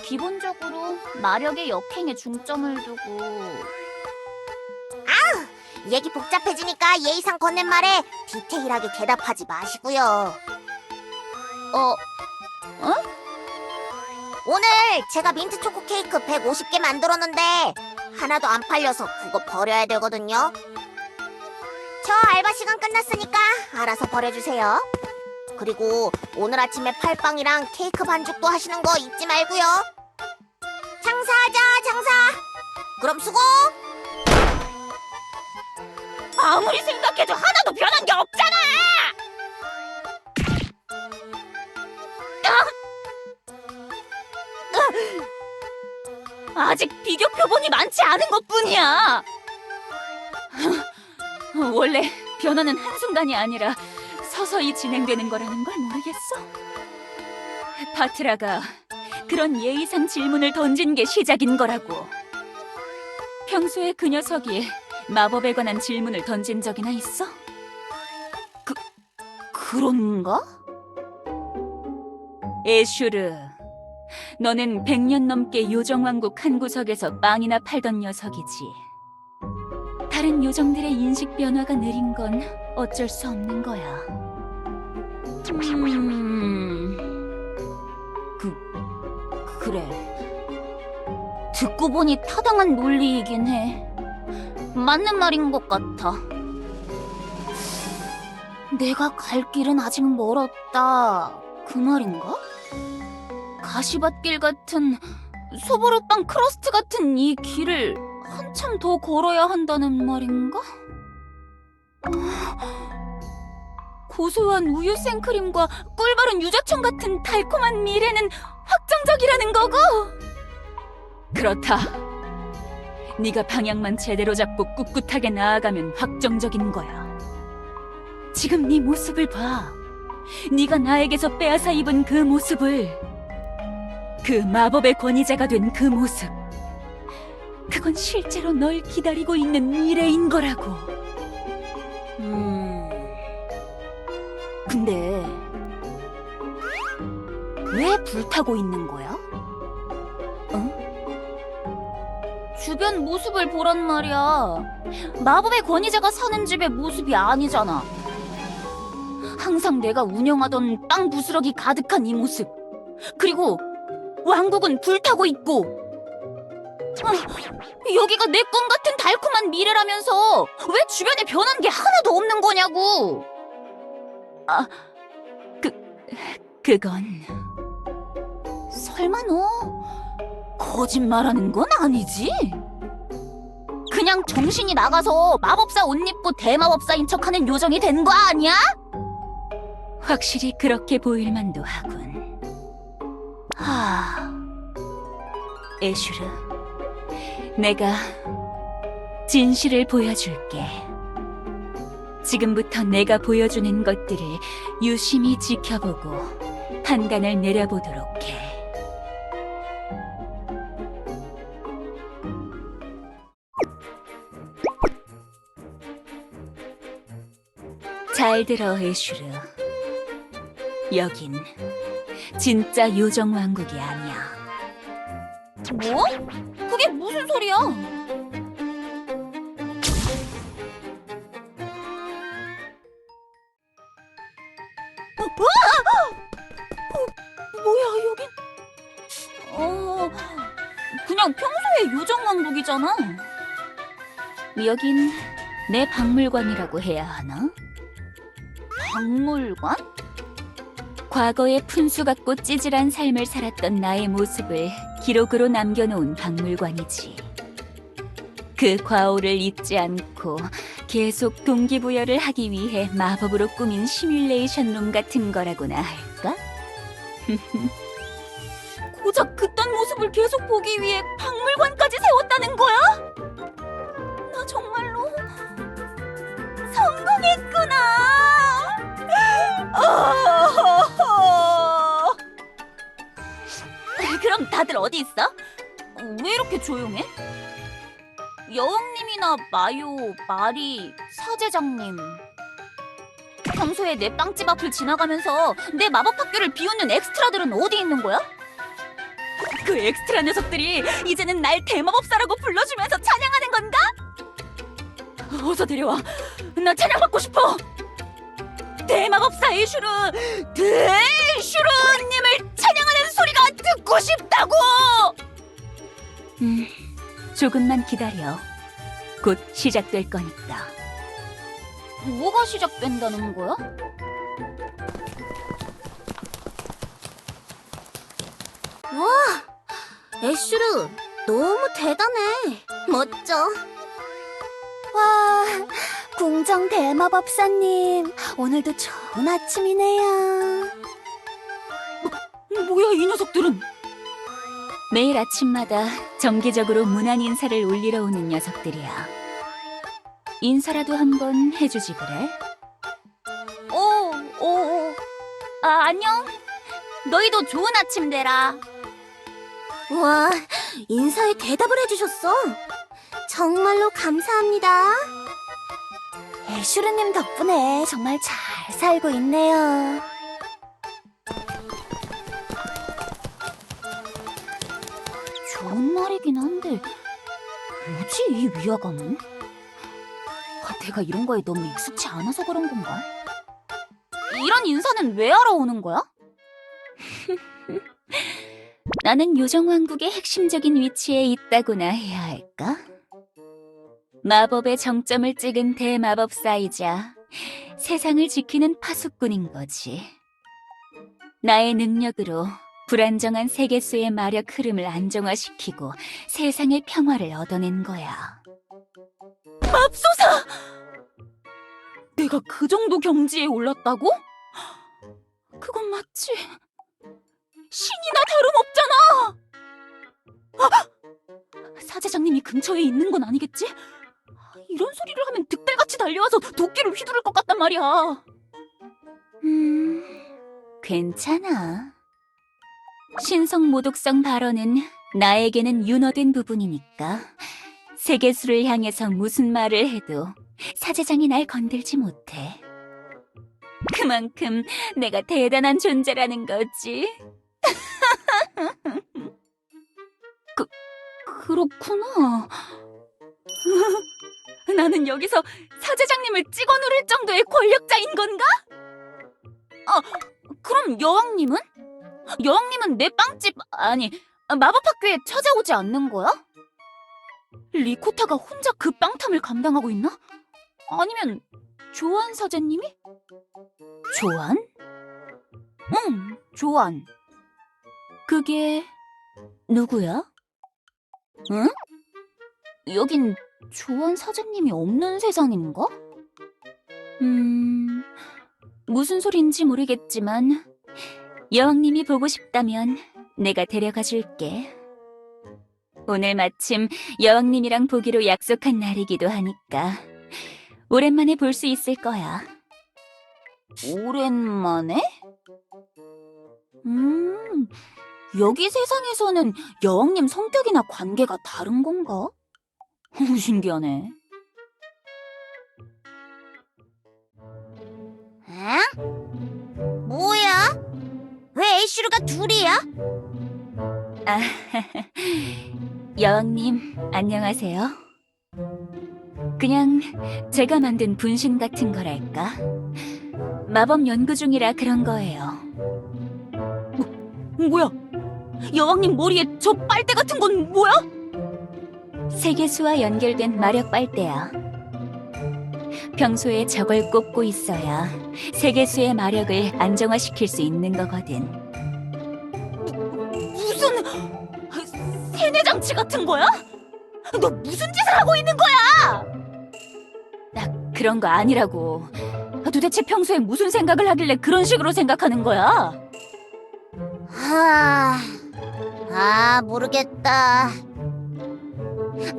기본적으로 마력의 역행에 중점을 두고. 얘기 복잡해지니까 예의상 건넨 말에 디테일하게 대답하지 마시고요. 오늘 제가 민트 초코 케이크 150개 만들었는데 하나도 안 팔려서 그거 버려야 되거든요. 저 알바 시간 끝났으니까 알아서 버려주세요. 그리고 오늘 아침에 팔빵이랑 케이크 반죽도 하시는 거 잊지 말고요. 장사하자, 장사. 그럼 수고. 아무리 생각해도 하나도 변한 게 없잖아! 아직 비교 표본이 많지 않은 것뿐이야. 원래 변화는 한순간이 아니라 서서히 진행되는 거라는 걸 모르겠어? 파트라가 그런 예의상 질문을 던진 게 시작인 거라고. 평소에 그 녀석이 마법에 관한 질문을 던진 적이나 있어? 그런가? 애슈르, 너는 100년 넘게 요정왕국 한 구석에서 빵이나 팔던 녀석이지. 다른 요정들의 인식 변화가 느린 건 어쩔 수 없는 거야. 그래. 듣고 보니 타당한 논리이긴 해. 맞는 말인 것 같아. 내가 갈 길은 아직 멀었다. 그 말인가? 가시밭길 같은 소보루빵 크러스트 같은 이 길을 한참 더 걸어야 한다는 말인가? 고소한 우유 생크림과 꿀바른 유자청 같은 달콤한 미래는 확정적이라는 거고? 그렇다. 네가 방향만 제대로 잡고 꿋꿋하게 나아가면 확정적인 거야. 지금 네 모습을 봐. 네가 나에게서 빼앗아 입은 그 모습을. 그 마법의 권위자가 된 그 모습. 그건 실제로 널 기다리고 있는 미래인 거라고. 근데 왜 불타고 있는 거야? 주변 모습을 보란 말이야. 마법의 권위자가 사는 집의 모습이 아니잖아. 항상 내가 운영하던 빵 부스러기 가득한 이 모습. 그리고 왕국은 불타고 있고. 여기가 내 꿈 같은 달콤한 미래라면서 왜 주변에 변한 게 하나도 없는 거냐고. 그건 설마 너 거짓말하는 건 아니지? 그냥 정신이 나가서 마법사 옷 입고 대마법사인 척하는 요정이 된 거 아니야? 확실히 그렇게 보일 만도 하군. 애슈르, 내가 진실을 보여줄게. 지금부터 내가 보여주는 것들을 유심히 지켜보고 판단을 내려보도록 해. 잘 들어, 애슈르. 여긴 진짜 요정왕국이 아니야. 뭐? 그게 무슨 소리야? 뭐야, 여긴? 그냥 평소의 요정왕국이잖아. 여긴 내 박물관이라고 해야 하나? 박물관? 과거의 푼수 같고 찌질한 삶을 살았던 나의 모습을 기록으로 남겨놓은 박물관이지. 그 과오를 잊지 않고 계속 동기부여를 하기 위해 마법으로 꾸민 시뮬레이션 룸 같은 거라고나 할까? 고작 그딴 모습을 계속 보기 위해 박물관까지 세웠다는 거야? 나 정말로 성공했구나. 그럼 다들 어디 있어? 왜 이렇게 조용해? 여왕님이나 마요, 마리, 사제장님. 평소에 내 빵집 앞을 지나가면서 내 마법학교를 비웃는 엑스트라들은 어디 있는 거야? 그 엑스트라 녀석들이 이제는 날 대마법사라고 불러주면서 찬양하는 건가? 어서 데려와. 나 찬양받고 싶어. 대마법사 애슈르, 대슈르님을 찬양하는 소리가 듣고 싶다고! 조금만 기다려. 곧 시작될 거니까. 뭐가 시작된다는 거야? 애슈르, 너무 대단해. 멋져. 와, 궁정 대마법사님, 오늘도 좋은 아침이네요. 뭐야 이 녀석들은? 매일 아침마다 정기적으로 문안 인사를 올리러 오는 녀석들이야. 인사라도 한번 해주지 그래? 안녕. 너희도 좋은 아침 되라. 와, 인사에 대답을 해주셨어. 정말로 감사합니다. 애슈르님 덕분에 정말 잘 살고 있네요. 좋은 말이긴 한데 뭐지 이 위화감은? 내가 이런 거에 너무 익숙치 않아서 그런 건가? 이런 인사는 왜 하러 오는 거야? 나는 요정왕국의 핵심적인 위치에 있다고나 해야 할까? 마법의 정점을 찍은 대마법사이자 세상을 지키는 파수꾼인 거지. 나의 능력으로 불안정한 세계수의 마력 흐름을 안정화시키고 세상의 평화를 얻어낸 거야. 맙소사! 내가 그 정도 경지에 올랐다고? 그건 마치 신이나 다름없잖아! 사제장님이 근처에 있는 건 아니겠지? 이런 소리를 하면 득달같이 달려와서 도끼를 휘두를 것 같단 말이야. 괜찮아. 신성 모독성 발언은 나에게는 윤허된 부분이니까 세계수를 향해서 무슨 말을 해도 사제장이 날 건들지 못해. 그만큼 내가 대단한 존재라는 거지. 그렇구나. 나는 여기서 사제장님을 찍어 누를 정도의 권력자인 건가? 그럼 여왕님은? 여왕님은 내 빵집, 아니, 마법학교에 찾아오지 않는 거야? 리코타가 혼자 그 빵탐을 감당하고 있나? 아니면 조안 사제님이? 조안? 응, 조안. 그게 누구야? 응? 여긴 조안 사제님이 없는 세상인가? 무슨 소린지 모르겠지만 여왕님이 보고 싶다면 내가 데려가 줄게. 오늘 마침 여왕님이랑 보기로 약속한 날이기도 하니까 오랜만에 볼 수 있을 거야. 오랜만에? 여기 세상에서는 여왕님 성격이나 관계가 다른 건가? 신기하네. 에? 뭐야? 왜 애슈르가 둘이야? 여왕님, 안녕하세요. 그냥 제가 만든 분신 같은 거랄까? 마법 연구 중이라 그런 거예요. 뭐야? 여왕님 머리에 저 빨대 같은 건 뭐야? 세계수와 연결된 마력 빨대야. 평소에 저걸 꽂고 있어야 세계수의 마력을 안정화시킬 수 있는 거거든. 무슨 세뇌장치 같은 거야? 너 무슨 짓을 하고 있는 거야? 나 그런 거 아니라고. 도대체 평소에 무슨 생각을 하길래 그런 식으로 생각하는 거야? 모르겠다.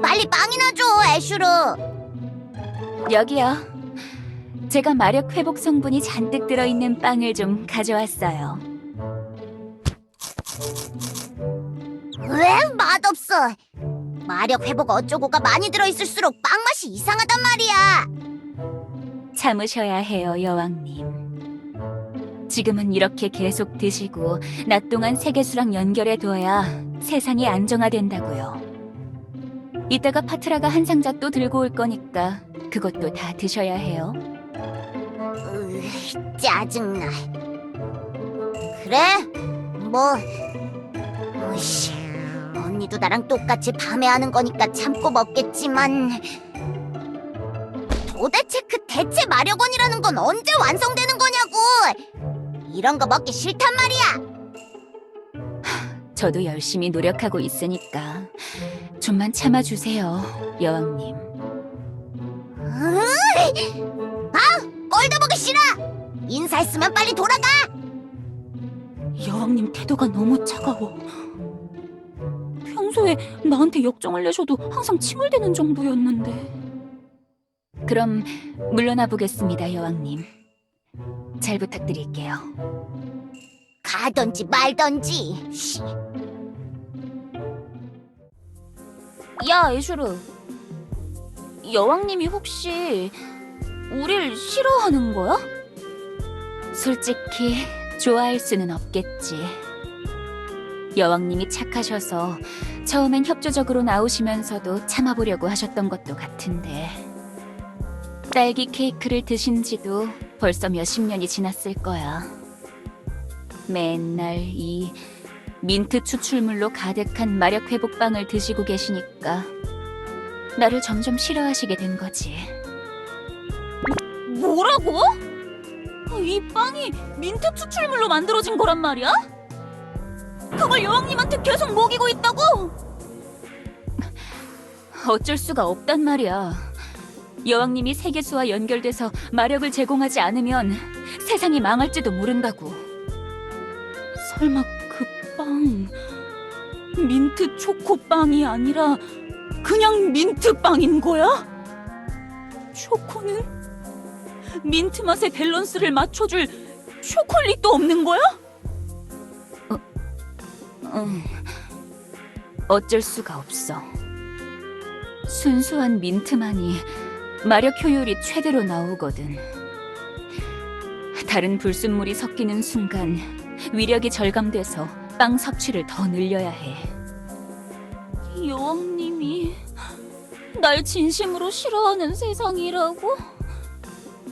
빨리 빵이나 줘, 애슈르. 여기요. 제가 마력 회복 성분이 잔뜩 들어있는 빵을 좀 가져왔어요. 하나도 없어. 마력 회복 어쩌고가 많이 들어있을수록 빵 맛이 이상하단 말이야. 참으셔야 해요, 여왕님. 지금은 이렇게 계속 드시고 낮 동안 세계수랑 연결해 둬야 세상이 안정화된다고요. 이따가 파트라가 한 상자 또 들고 올 거니까 그것도 다 드셔야 해요. 짜증나. 그래? 뭐 으이씨, 언니도 나랑 똑같이 밤에 하는 거니까 참고 먹겠지만 도대체 그 대체 마력원이라는 건 언제 완성되는 거냐고! 이런 거 먹기 싫단 말이야! 저도 열심히 노력하고 있으니까 좀만 참아주세요, 여왕님. 꼴도 보기 싫어! 인사했으면 빨리 돌아가! 여왕님 태도가 너무 차가워. 평소에 나한테 역정을 내셔도 항상 침울대는 정도였는데. 그럼 물러나 보겠습니다, 여왕님. 잘 부탁드릴게요. 가던지 말던지. 씨. 야, 애슈르. 여왕님이 혹시 우릴 싫어하는 거야? 솔직히 좋아할 수는 없겠지. 여왕님이 착하셔서 처음엔 협조적으로 나오시면서도 참아보려고 하셨던 것도 같은데 딸기 케이크를 드신 지도 벌써 몇십 년이 지났을 거야. 맨날 이 민트 추출물로 가득한 마력 회복빵을 드시고 계시니까 나를 점점 싫어하시게 된 거지. 뭐라고? 이 빵이 민트 추출물로 만들어진 거란 말이야? 그걸 여왕님한테 계속 먹이고 있다고? 어쩔 수가 없단 말이야. 여왕님이 세계수와 연결돼서 마력을 제공하지 않으면 세상이 망할지도 모른다고. 설마 그 빵 민트 초코빵이 아니라 그냥 민트빵인 거야? 초코는? 민트 맛의 밸런스를 맞춰줄 초콜릿도 없는 거야? 어쩔 수가 없어. 순수한 민트만이 마력 효율이 최대로 나오거든. 다른 불순물이 섞이는 순간 위력이 절감돼서 빵 섭취를 더 늘려야 해. 여왕님이 날 진심으로 싫어하는 세상이라고?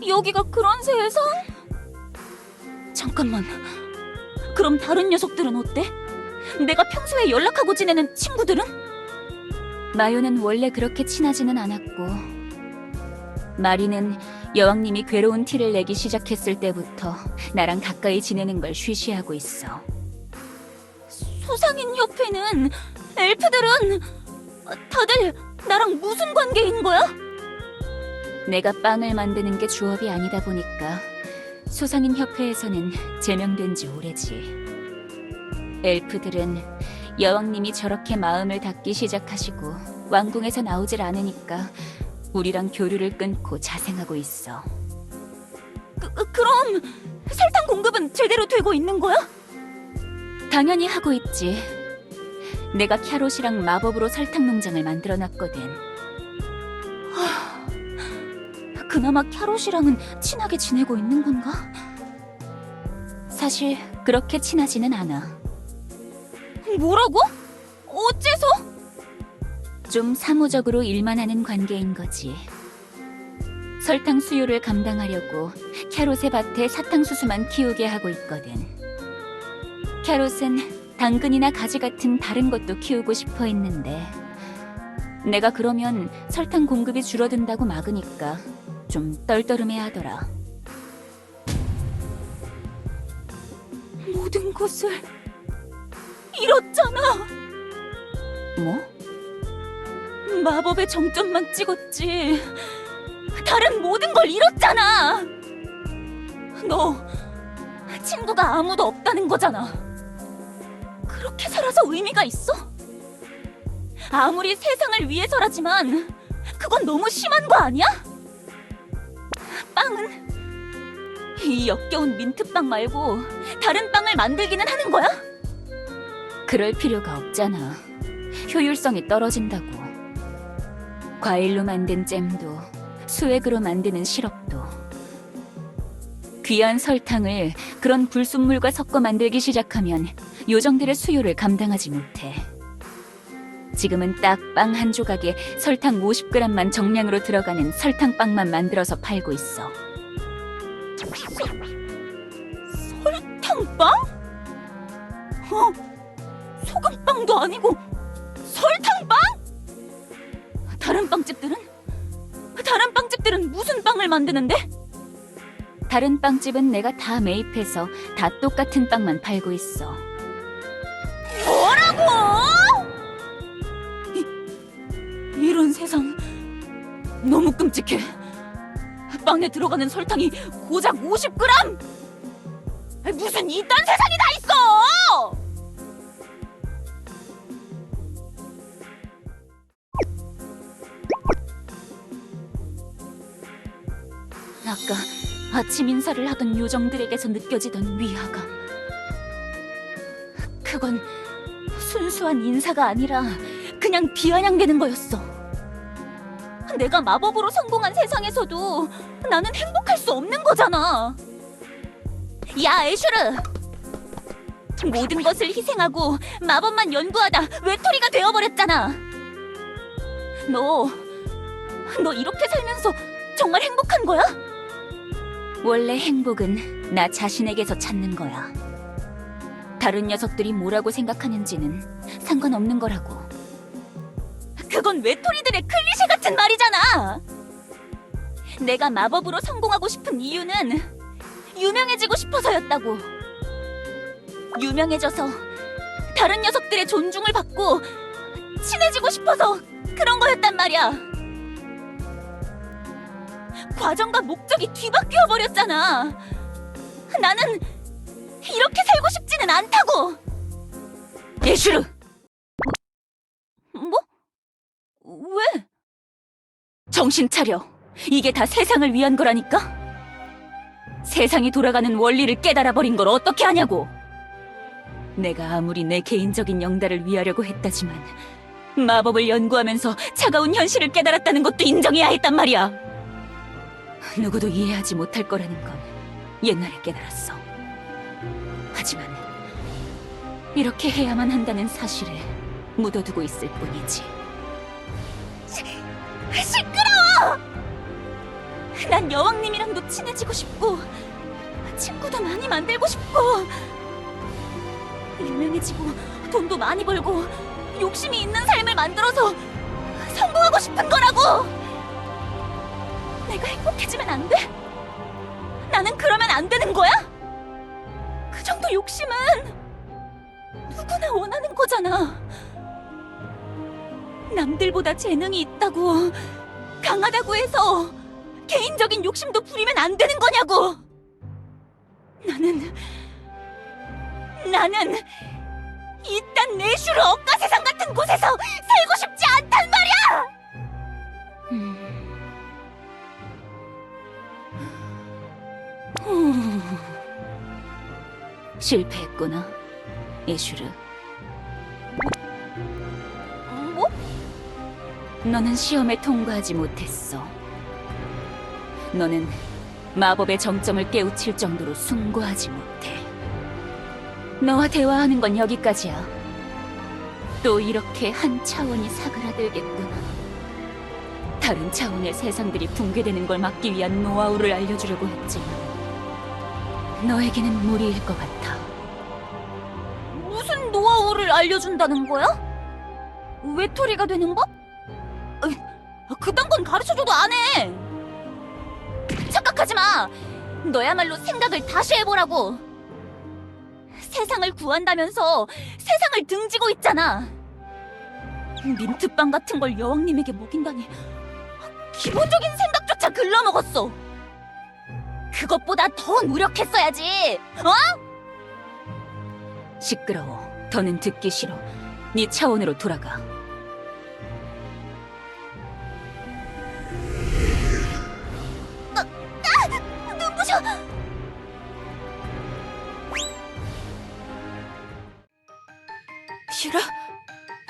여기가 그런 세상? 잠깐만. 그럼 다른 녀석들은 어때? 내가 평소에 연락하고 지내는 친구들은? 마요는 원래 그렇게 친하지는 않았고 마리는 여왕님이 괴로운 티를 내기 시작했을 때부터 나랑 가까이 지내는 걸 쉬쉬하고 있어. 수상인 협회는 엘프들은 다들 나랑 무슨 관계인 거야? 내가 빵을 만드는 게 주업이 아니다 보니까 수상인 협회에서는 제명된 지 오래지. 엘프들은 여왕님이 저렇게 마음을 닫기 시작하시고 왕궁에서 나오질 않으니까 우리랑 교류를 끊고 자생하고 있어. 그럼 설탕 공급은 제대로 되고 있는 거야? 당연히 하고 있지. 내가 캐롯이랑 마법으로 설탕 농장을 만들어놨거든. 그나마 캐롯이랑은 친하게 지내고 있는 건가? 사실 그렇게 친하지는 않아. 뭐라고? 어째서? 좀 사무적으로 일만 하는 관계인 거지. 설탕 수요를 감당하려고 캐롯의 밭에 사탕수수만 키우게 하고 있거든. 캐롯은 당근이나 가지 같은 다른 것도 키우고 싶어 했는데 내가 그러면 설탕 공급이 줄어든다고 막으니까 좀 떨떠름해하더라. 모든 것을 잃었잖아. 뭐? 마법의 정점만 찍었지. 다른 모든 걸 잃었잖아. 너 친구가 아무도 없다는 거잖아. 그렇게 살아서 의미가 있어? 아무리 세상을 위해서라지만 그건 너무 심한 거 아니야? 빵은 이 역겨운 민트빵 말고 다른 빵을 만들기는 하는 거야? 그럴 필요가 없잖아. 효율성이 떨어진다고. 과일로 만든 잼도 수액으로 만드는 시럽도 귀한 설탕을 그런 불순물과 섞어 만들기 시작하면 요정들의 수요를 감당하지 못해. 지금은 딱 빵 한 조각에 설탕 50g만 정량으로 들어가는 설탕빵만 만들어서 팔고 있어. 설탕빵? 소금빵도 아니고 설탕빵? 다른 빵집들은 무슨 빵을 만드는데? 다른 빵집은 내가 다 매입해서 다 똑같은 빵만 팔고 있어. 뭐라고? 이런 세상 너무 끔찍해. 빵에 들어가는 설탕이 고작 50g! 무슨 이딴 세상이 다 있어! 아까 아침 인사를 하던 요정들에게서 느껴지던 위화감. 그건 순수한 인사가 아니라 그냥 비아냥대는 거였어. 내가 마법으로 성공한 세상에서도 나는 행복할 수 없는 거잖아. 야, 애슈르! 모든 것을 희생하고 마법만 연구하다 외톨이가 되어버렸잖아. 너 이렇게 살면서 정말 행복한 거야? 원래 행복은 나 자신에게서 찾는 거야. 다른 녀석들이 뭐라고 생각하는지는 상관없는 거라고. 그건 외톨이들의 클리셰 같은 말이잖아. 내가 마법으로 성공하고 싶은 이유는 유명해지고 싶어서였다고. 유명해져서 다른 녀석들의 존중을 받고 친해지고 싶어서 그런 거였단 말이야. 과정과 목적이 뒤바뀌어 버렸잖아. 나는 이렇게 살고 싶지는 않다고. 예슈르! 뭐? 왜? 정신 차려. 이게 다 세상을 위한 거라니까? 세상이 돌아가는 원리를 깨달아버린 걸 어떻게 하냐고. 내가 아무리 내 개인적인 영달을 위하려고 했다지만 마법을 연구하면서 차가운 현실을 깨달았다는 것도 인정해야 했단 말이야. 누구도 이해하지 못할 거라는 건 옛날에 깨달았어. 하지만 이렇게 해야만 한다는 사실을 묻어두고 있을 뿐이지. 시끄러워! 난 여왕님이랑도 친해지고 싶고 친구도 많이 만들고 싶고 유명해지고 돈도 많이 벌고 욕심이 있는 삶을 만들어서 성공하고 싶은 거라고! 내가 행복해지면 안 돼? 나는 그러면 안 되는 거야? 그 정도 욕심은 누구나 원하는 거잖아. 남들보다 재능이 있다고, 강하다고 해서 개인적인 욕심도 부리면 안 되는 거냐고! 나는 이딴 내슈르 억가 세상 같은 곳에서 살고 싶지 않단 말이야! 실패했구나, 예슈르. 뭐? 너는 시험에 통과하지 못했어. 너는 마법의 정점을 깨우칠 정도로 숭고하지 못해. 너와 대화하는 건 여기까지야. 또 이렇게 한 차원이 사그라들겠구나. 다른 차원의 세상들이 붕괴되는 걸 막기 위한 노하우를 알려주려고 했지만 너에게는 무리일 것 같아. 무슨 노하우를 알려준다는 거야? 외톨이가 되는 법? 그딴 건 가르쳐줘도 안 해. 착각하지 마. 너야말로 생각을 다시 해보라고. 세상을 구한다면서 세상을 등지고 있잖아. 민트빵 같은 걸 여왕님에게 먹인다니. 기본적인 생각조차 글러먹었어. 그것보다 더 노력했어야지. 어? 시끄러워. 더는 듣기 싫어. 네 차원으로 돌아가. 눈부셔. 슈라,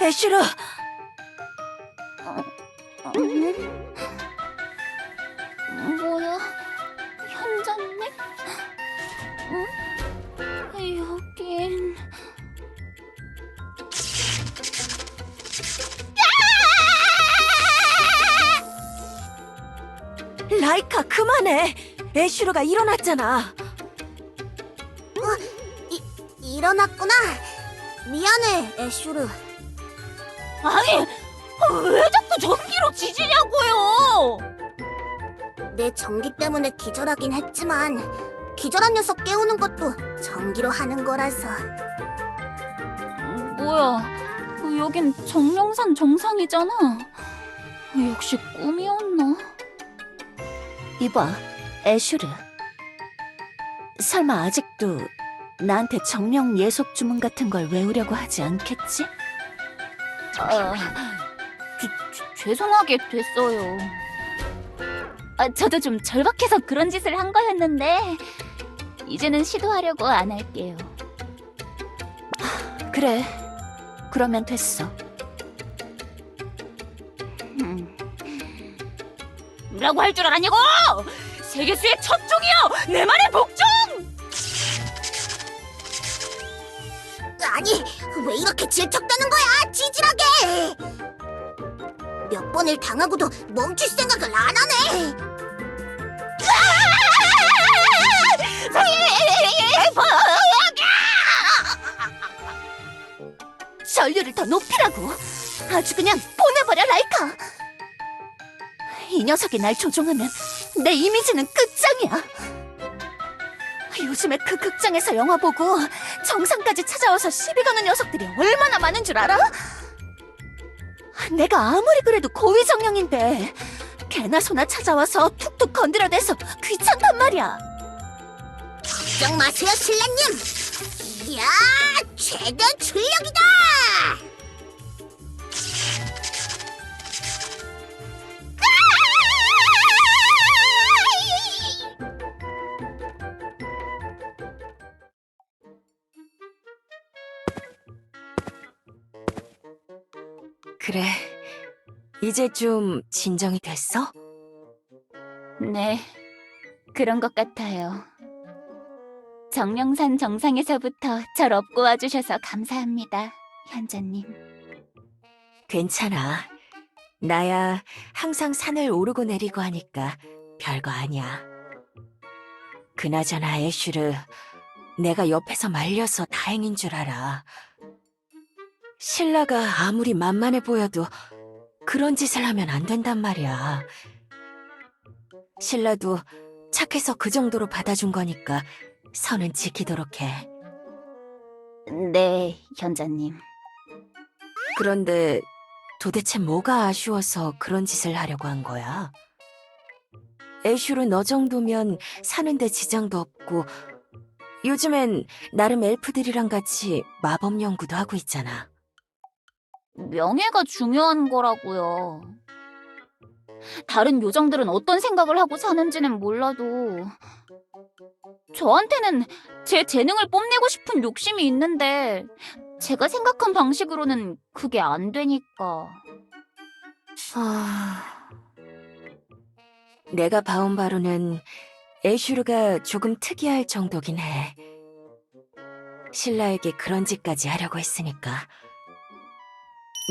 애슈르! 뭐야, 현자님? 여긴... 라이카, 그만해! 애슈르가 일어났잖아. 일어났구나. 미안해, 애슈르. 아니, 왜 자꾸 전기로 지지냐고요? 내 전기 때문에 기절하긴 했지만 기절한 녀석 깨우는 것도 전기로 하는 거라서. 뭐야, 여긴 정령산 정상이잖아. 역시 꿈이었나? 이봐, 애슈르. 설마 아직도 나한테 정령 예속 주문 같은 걸 외우려고 하지 않겠지? 죄송하게 됐어요. 저도 좀 절박해서 그런 짓을 한 거였는데 이제는 시도하려고 안 할게요. 그래, 그러면 됐어. 라고 할 줄 아냐고! 세계수의 첩종이여! 내 말에 복종! 아니, 왜 이렇게 질척대는 거야, 지질하게! 몇 번을 당하고도 멈출 생각을 안 하네! 전류를 더 높이라고! 아주 그냥 보내버려, 라이카! 이 녀석이 날 조종하면 내 이미지는 끝장이야. 요즘에 그 극장에서 영화 보고 정상까지 찾아와서 시비 거는 녀석들이 얼마나 많은 줄 알아? 내가 아무리 그래도 고위정령인데 개나 소나 찾아와서 툭툭 건드려대서 귀찮단 말이야. 걱정 마세요, 신라님! 이야, 최대 출력이다! 그래, 이제 좀 진정이 됐어? 네, 그런 것 같아요. 정령산 정상에서부터 절 업고 와주셔서 감사합니다, 현자님. 괜찮아. 나야 항상 산을 오르고 내리고 하니까 별거 아니야. 그나저나 애슈르, 내가 옆에서 말려서 다행인 줄 알아. 신라가 아무리 만만해 보여도 그런 짓을 하면 안 된단 말이야. 신라도 착해서 그 정도로 받아준 거니까 선은 지키도록 해. 네, 현자님. 그런데 도대체 뭐가 아쉬워서 그런 짓을 하려고 한 거야? 애슈르 너 정도면 사는데 지장도 없고 요즘엔 나름 엘프들이랑 같이 마법 연구도 하고 있잖아. 명예가 중요한 거라고요. 다른 요정들은 어떤 생각을 하고 사는지는 몰라도 저한테는 제 재능을 뽐내고 싶은 욕심이 있는데 제가 생각한 방식으로는 그게 안 되니까. 내가 봐온 바로는 애슈르가 조금 특이할 정도긴 해. 신라에게 그런 짓까지 하려고 했으니까.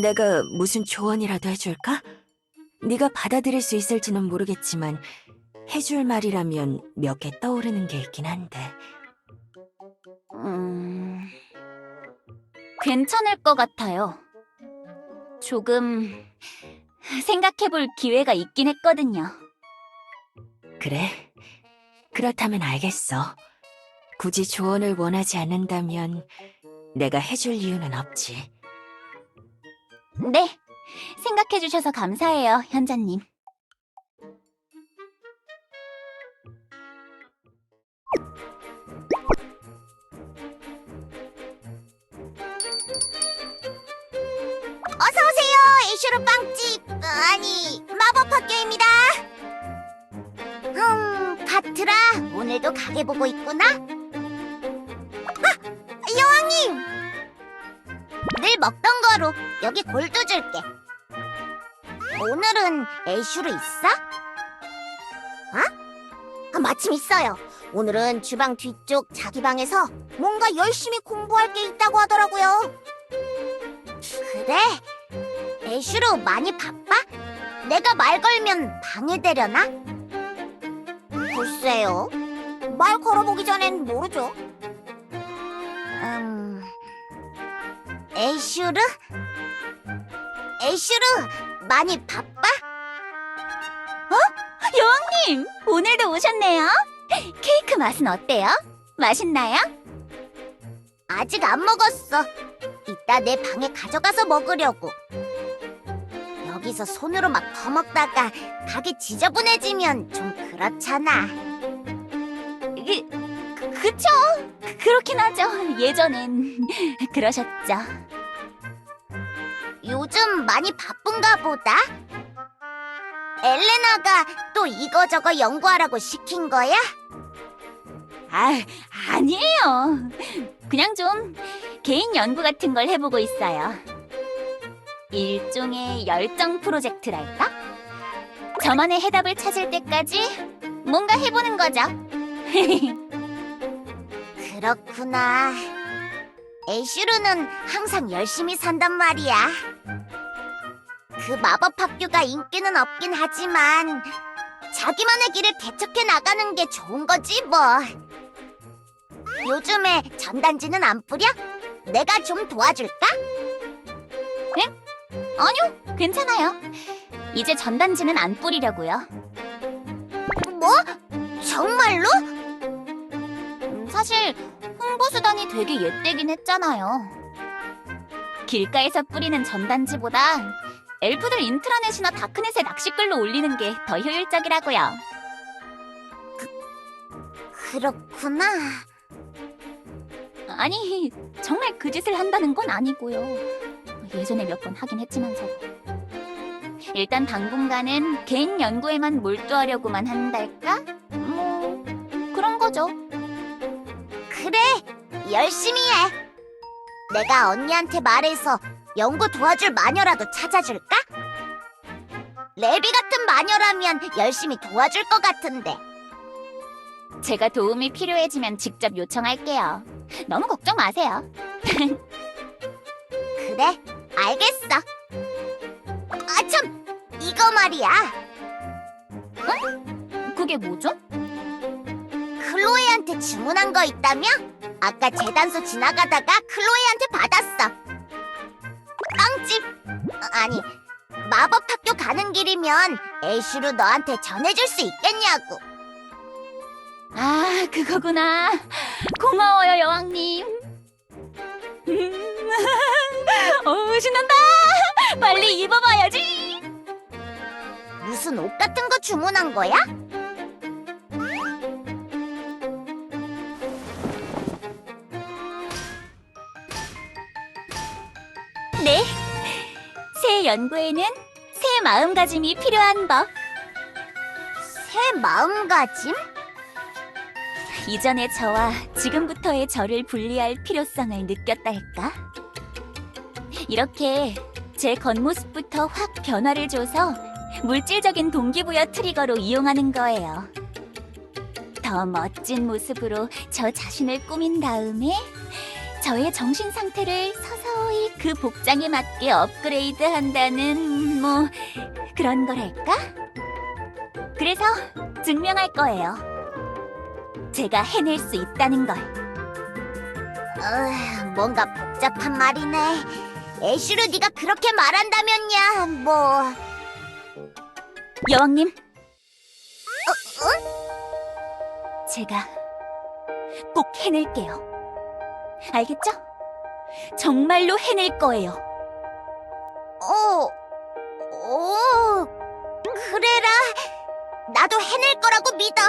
내가 무슨 조언이라도 해줄까? 네가 받아들일 수 있을지는 모르겠지만 해줄 말이라면 몇 개 떠오르는 게 있긴 한데. 괜찮을 것 같아요. 조금 생각해볼 기회가 있긴 했거든요. 그래? 그렇다면 알겠어. 굳이 조언을 원하지 않는다면 내가 해줄 이유는 없지. 네, 생각해주셔서 감사해요, 현자님. 어서오세요, 애슈르 빵집! 아니, 마법 학교입니다! 파트라, 오늘도 가게 보고 있구나? 아, 여왕님! 네, 늘 먹던 거로 여기 골드 줄게. 오늘은 애슈르 있어? 마침 있어요. 오늘은 주방 뒤쪽 자기 방에서 뭔가 열심히 공부할 게 있다고 하더라고요. 그래? 애슈르 많이 바빠? 내가 말 걸면 방해되려나? 글쎄요. 말 걸어보기 전엔 모르죠. 애슈르? 애슈르, 많이 바빠? 여왕님, 오늘도 오셨네요. 케이크 맛은 어때요? 맛있나요? 아직 안 먹었어. 이따 내 방에 가져가서 먹으려고. 여기서 손으로 막 퍼먹다가 가게 지저분해지면 좀 그렇잖아. 그쵸? 그렇긴 하죠. 예전엔 그러셨죠. 요즘 많이 바쁜가 보다. 엘레나가 또 이거저거 연구하라고 시킨 거야? 아니에요. 그냥 좀 개인 연구 같은 걸 해보고 있어요. 일종의 열정 프로젝트랄까? 저만의 해답을 찾을 때까지 뭔가 해보는 거죠. 그렇구나. 애슈르는 항상 열심히 산단 말이야. 그 마법 학교가 인기는 없긴 하지만 자기만의 길을 개척해 나가는 게 좋은 거지 뭐. 요즘에 전단지는 안 뿌려? 내가 좀 도와줄까? 아니요, 괜찮아요. 이제 전단지는 안 뿌리려고요. 뭐? 정말로? 사실 홍보수단이 되게 옛되긴 했잖아요. 길가에서 뿌리는 전단지보다 엘프들 인트라넷이나 다크넷에 낚시글로 올리는 게 더 효율적이라고요. 그렇구나. 아니, 정말 그 짓을 한다는 건 아니고요. 예전에 몇 번 하긴 했지만서도. 일단 당분간은 개인 연구에만 몰두하려고만 한달까? 뭐 그런 거죠. 그래, 열심히 해. 내가 언니한테 말해서 연구 도와줄 마녀라도 찾아줄까? 레비 같은 마녀라면 열심히 도와줄 것 같은데. 제가 도움이 필요해지면 직접 요청할게요. 너무 걱정 마세요. 그래, 알겠어. 아, 참! 이거 말이야. 그게 뭐죠? 클로에한테 주문한 거 있다며? 아까 재단소 지나가다가 클로에한테 받았어. 빵집! 아니, 마법 학교 가는 길이면 애슈로 너한테 전해줄 수 있겠냐고. 아, 그거구나. 고마워요, 여왕님. 신난다. 빨리 입어봐야지. 무슨 옷 같은 거 주문한 거야? 네. 새 연구에는 새 마음가짐이 필요한 법. 새 마음가짐? 이전의 저와 지금부터의 저를 분리할 필요성을 느꼈달까? 이렇게 제 겉모습부터 확 변화를 줘서 물질적인 동기부여 트리거로 이용하는 거예요. 더 멋진 모습으로 저 자신을 꾸민 다음에 저의 정신 상태를 서서히 그 복장에 맞게 업그레이드 한다는 뭐 그런 거랄까? 그래서 증명할 거예요. 제가 해낼 수 있다는 걸. 뭔가 복잡한 말이네. 애슈르 네가 그렇게 말한다면야 뭐. 여왕님. 제가 꼭 해낼게요. 알겠죠? 정말로 해낼 거예요. 그래라. 나도 해낼 거라고 믿어.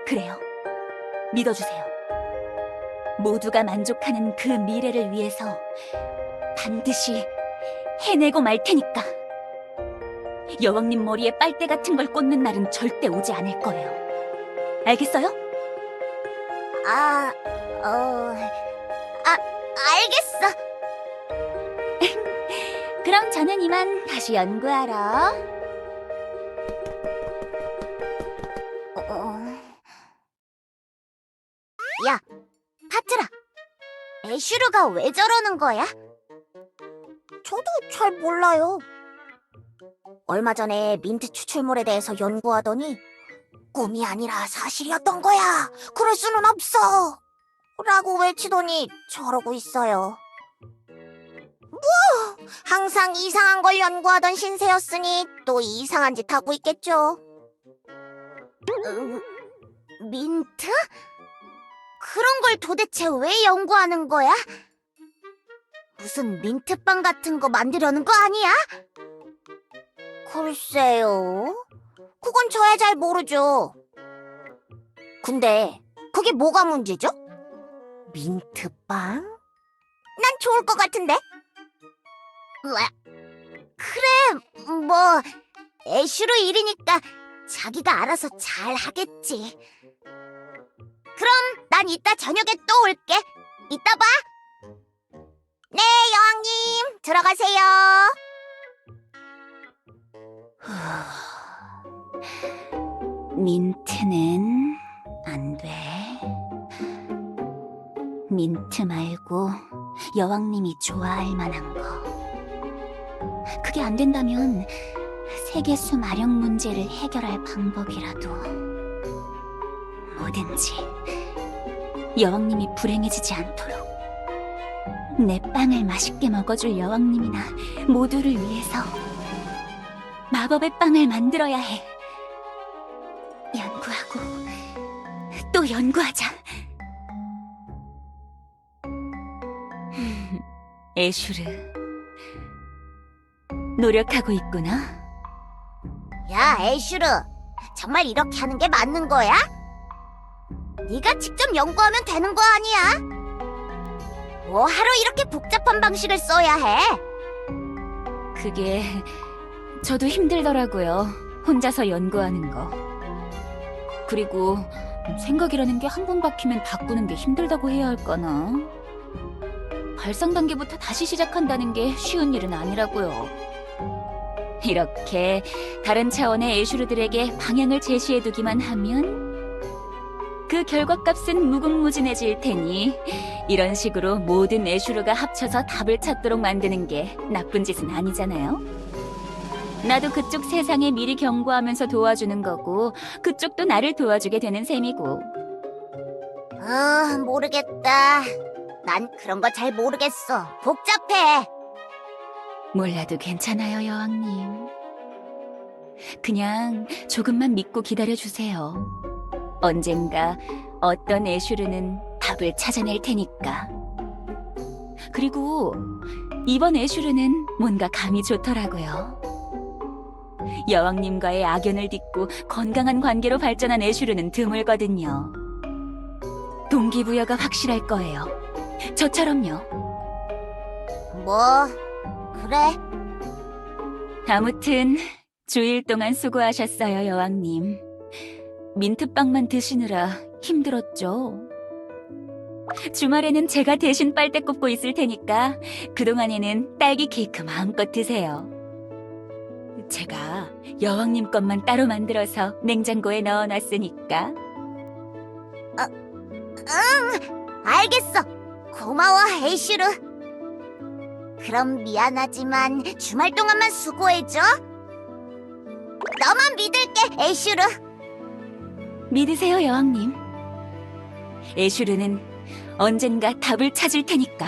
그래요. 믿어주세요. 모두가 만족하는 그 미래를 위해서 반드시 해내고 말 테니까. 여왕님 머리에 빨대 같은 걸 꽂는 날은 절대 오지 않을 거예요. 알겠어요? 알겠어. 그럼 저는 이만 다시 연구하러. 야, 파트라. 애슈르가 왜 저러는 거야? 저도 잘 몰라요. 얼마 전에 민트 추출물에 대해서 연구하더니 꿈이 아니라 사실이었던 거야. 그럴 수는 없어. 라고 외치더니 저러고 있어요. 뭐, 항상 이상한 걸 연구하던 신세였으니 또 이상한 짓 하고 있겠죠. 민트? 그런 걸 도대체 왜 연구하는 거야? 무슨 민트빵 같은 거 만들려는 거 아니야? 글쎄요. 그건 저야 잘 모르죠. 근데 그게 뭐가 문제죠? 민트빵? 난 좋을 것 같은데? 으아. 그래, 뭐 애슈르 일이니까 자기가 알아서 잘 하겠지. 그럼 난 이따 저녁에 또 올게. 이따 봐. 네, 여왕님. 들어가세요. 민트는 안 돼. 민트 말고 여왕님이 좋아할 만한 거. 그게 안 된다면 세계수 마력 문제를 해결할 방법이라도 뭐든지 여왕님이 불행해지지 않도록 내 빵을 맛있게 먹어줄 여왕님이나 모두를 위해서 마법의 빵을 만들어야 해. 연구하고 또 연구하자. 애슈르, 노력하고 있구나. 야, 애슈르. 정말 이렇게 하는 게 맞는 거야? 네가 직접 연구하면 되는 거 아니야? 뭐 하루 이렇게 복잡한 방식을 써야 해? 그게 저도 힘들더라고요. 혼자서 연구하는 거. 그리고 생각이라는 게 한 번 박히면 바꾸는 게 힘들다고 해야 할까나? 발상 단계부터 다시 시작한다는 게 쉬운 일은 아니라고요. 이렇게 다른 차원의 애슈르들에게 방향을 제시해두기만 하면 그 결과값은 무궁무진해질 테니 이런 식으로 모든 애슈르가 합쳐서 답을 찾도록 만드는 게 나쁜 짓은 아니잖아요. 나도 그쪽 세상에 미리 경고하면서 도와주는 거고 그쪽도 나를 도와주게 되는 셈이고. 모르겠다. 난 그런 거 잘 모르겠어. 복잡해. 몰라도 괜찮아요, 여왕님. 그냥 조금만 믿고 기다려주세요. 언젠가 어떤 애슈르는 답을 찾아낼 테니까. 그리고 이번 애슈르는 뭔가 감이 좋더라고요. 여왕님과의 악연을 딛고 건강한 관계로 발전한 애슈르는 드물거든요. 동기부여가 확실할 거예요. 저처럼요. 뭐, 그래. 아무튼 주일 동안 수고하셨어요, 여왕님. 민트빵만 드시느라 힘들었죠? 주말에는 제가 대신 빨대 꽂고 있을 테니까 그동안에는 딸기 케이크 마음껏 드세요. 제가 여왕님 것만 따로 만들어서 냉장고에 넣어놨으니까. 알겠어. 고마워, 애슈르. 그럼 미안하지만 주말 동안만 수고해줘. 너만 믿을게, 애슈르. 믿으세요, 여왕님. 애슈르는 언젠가 답을 찾을 테니까.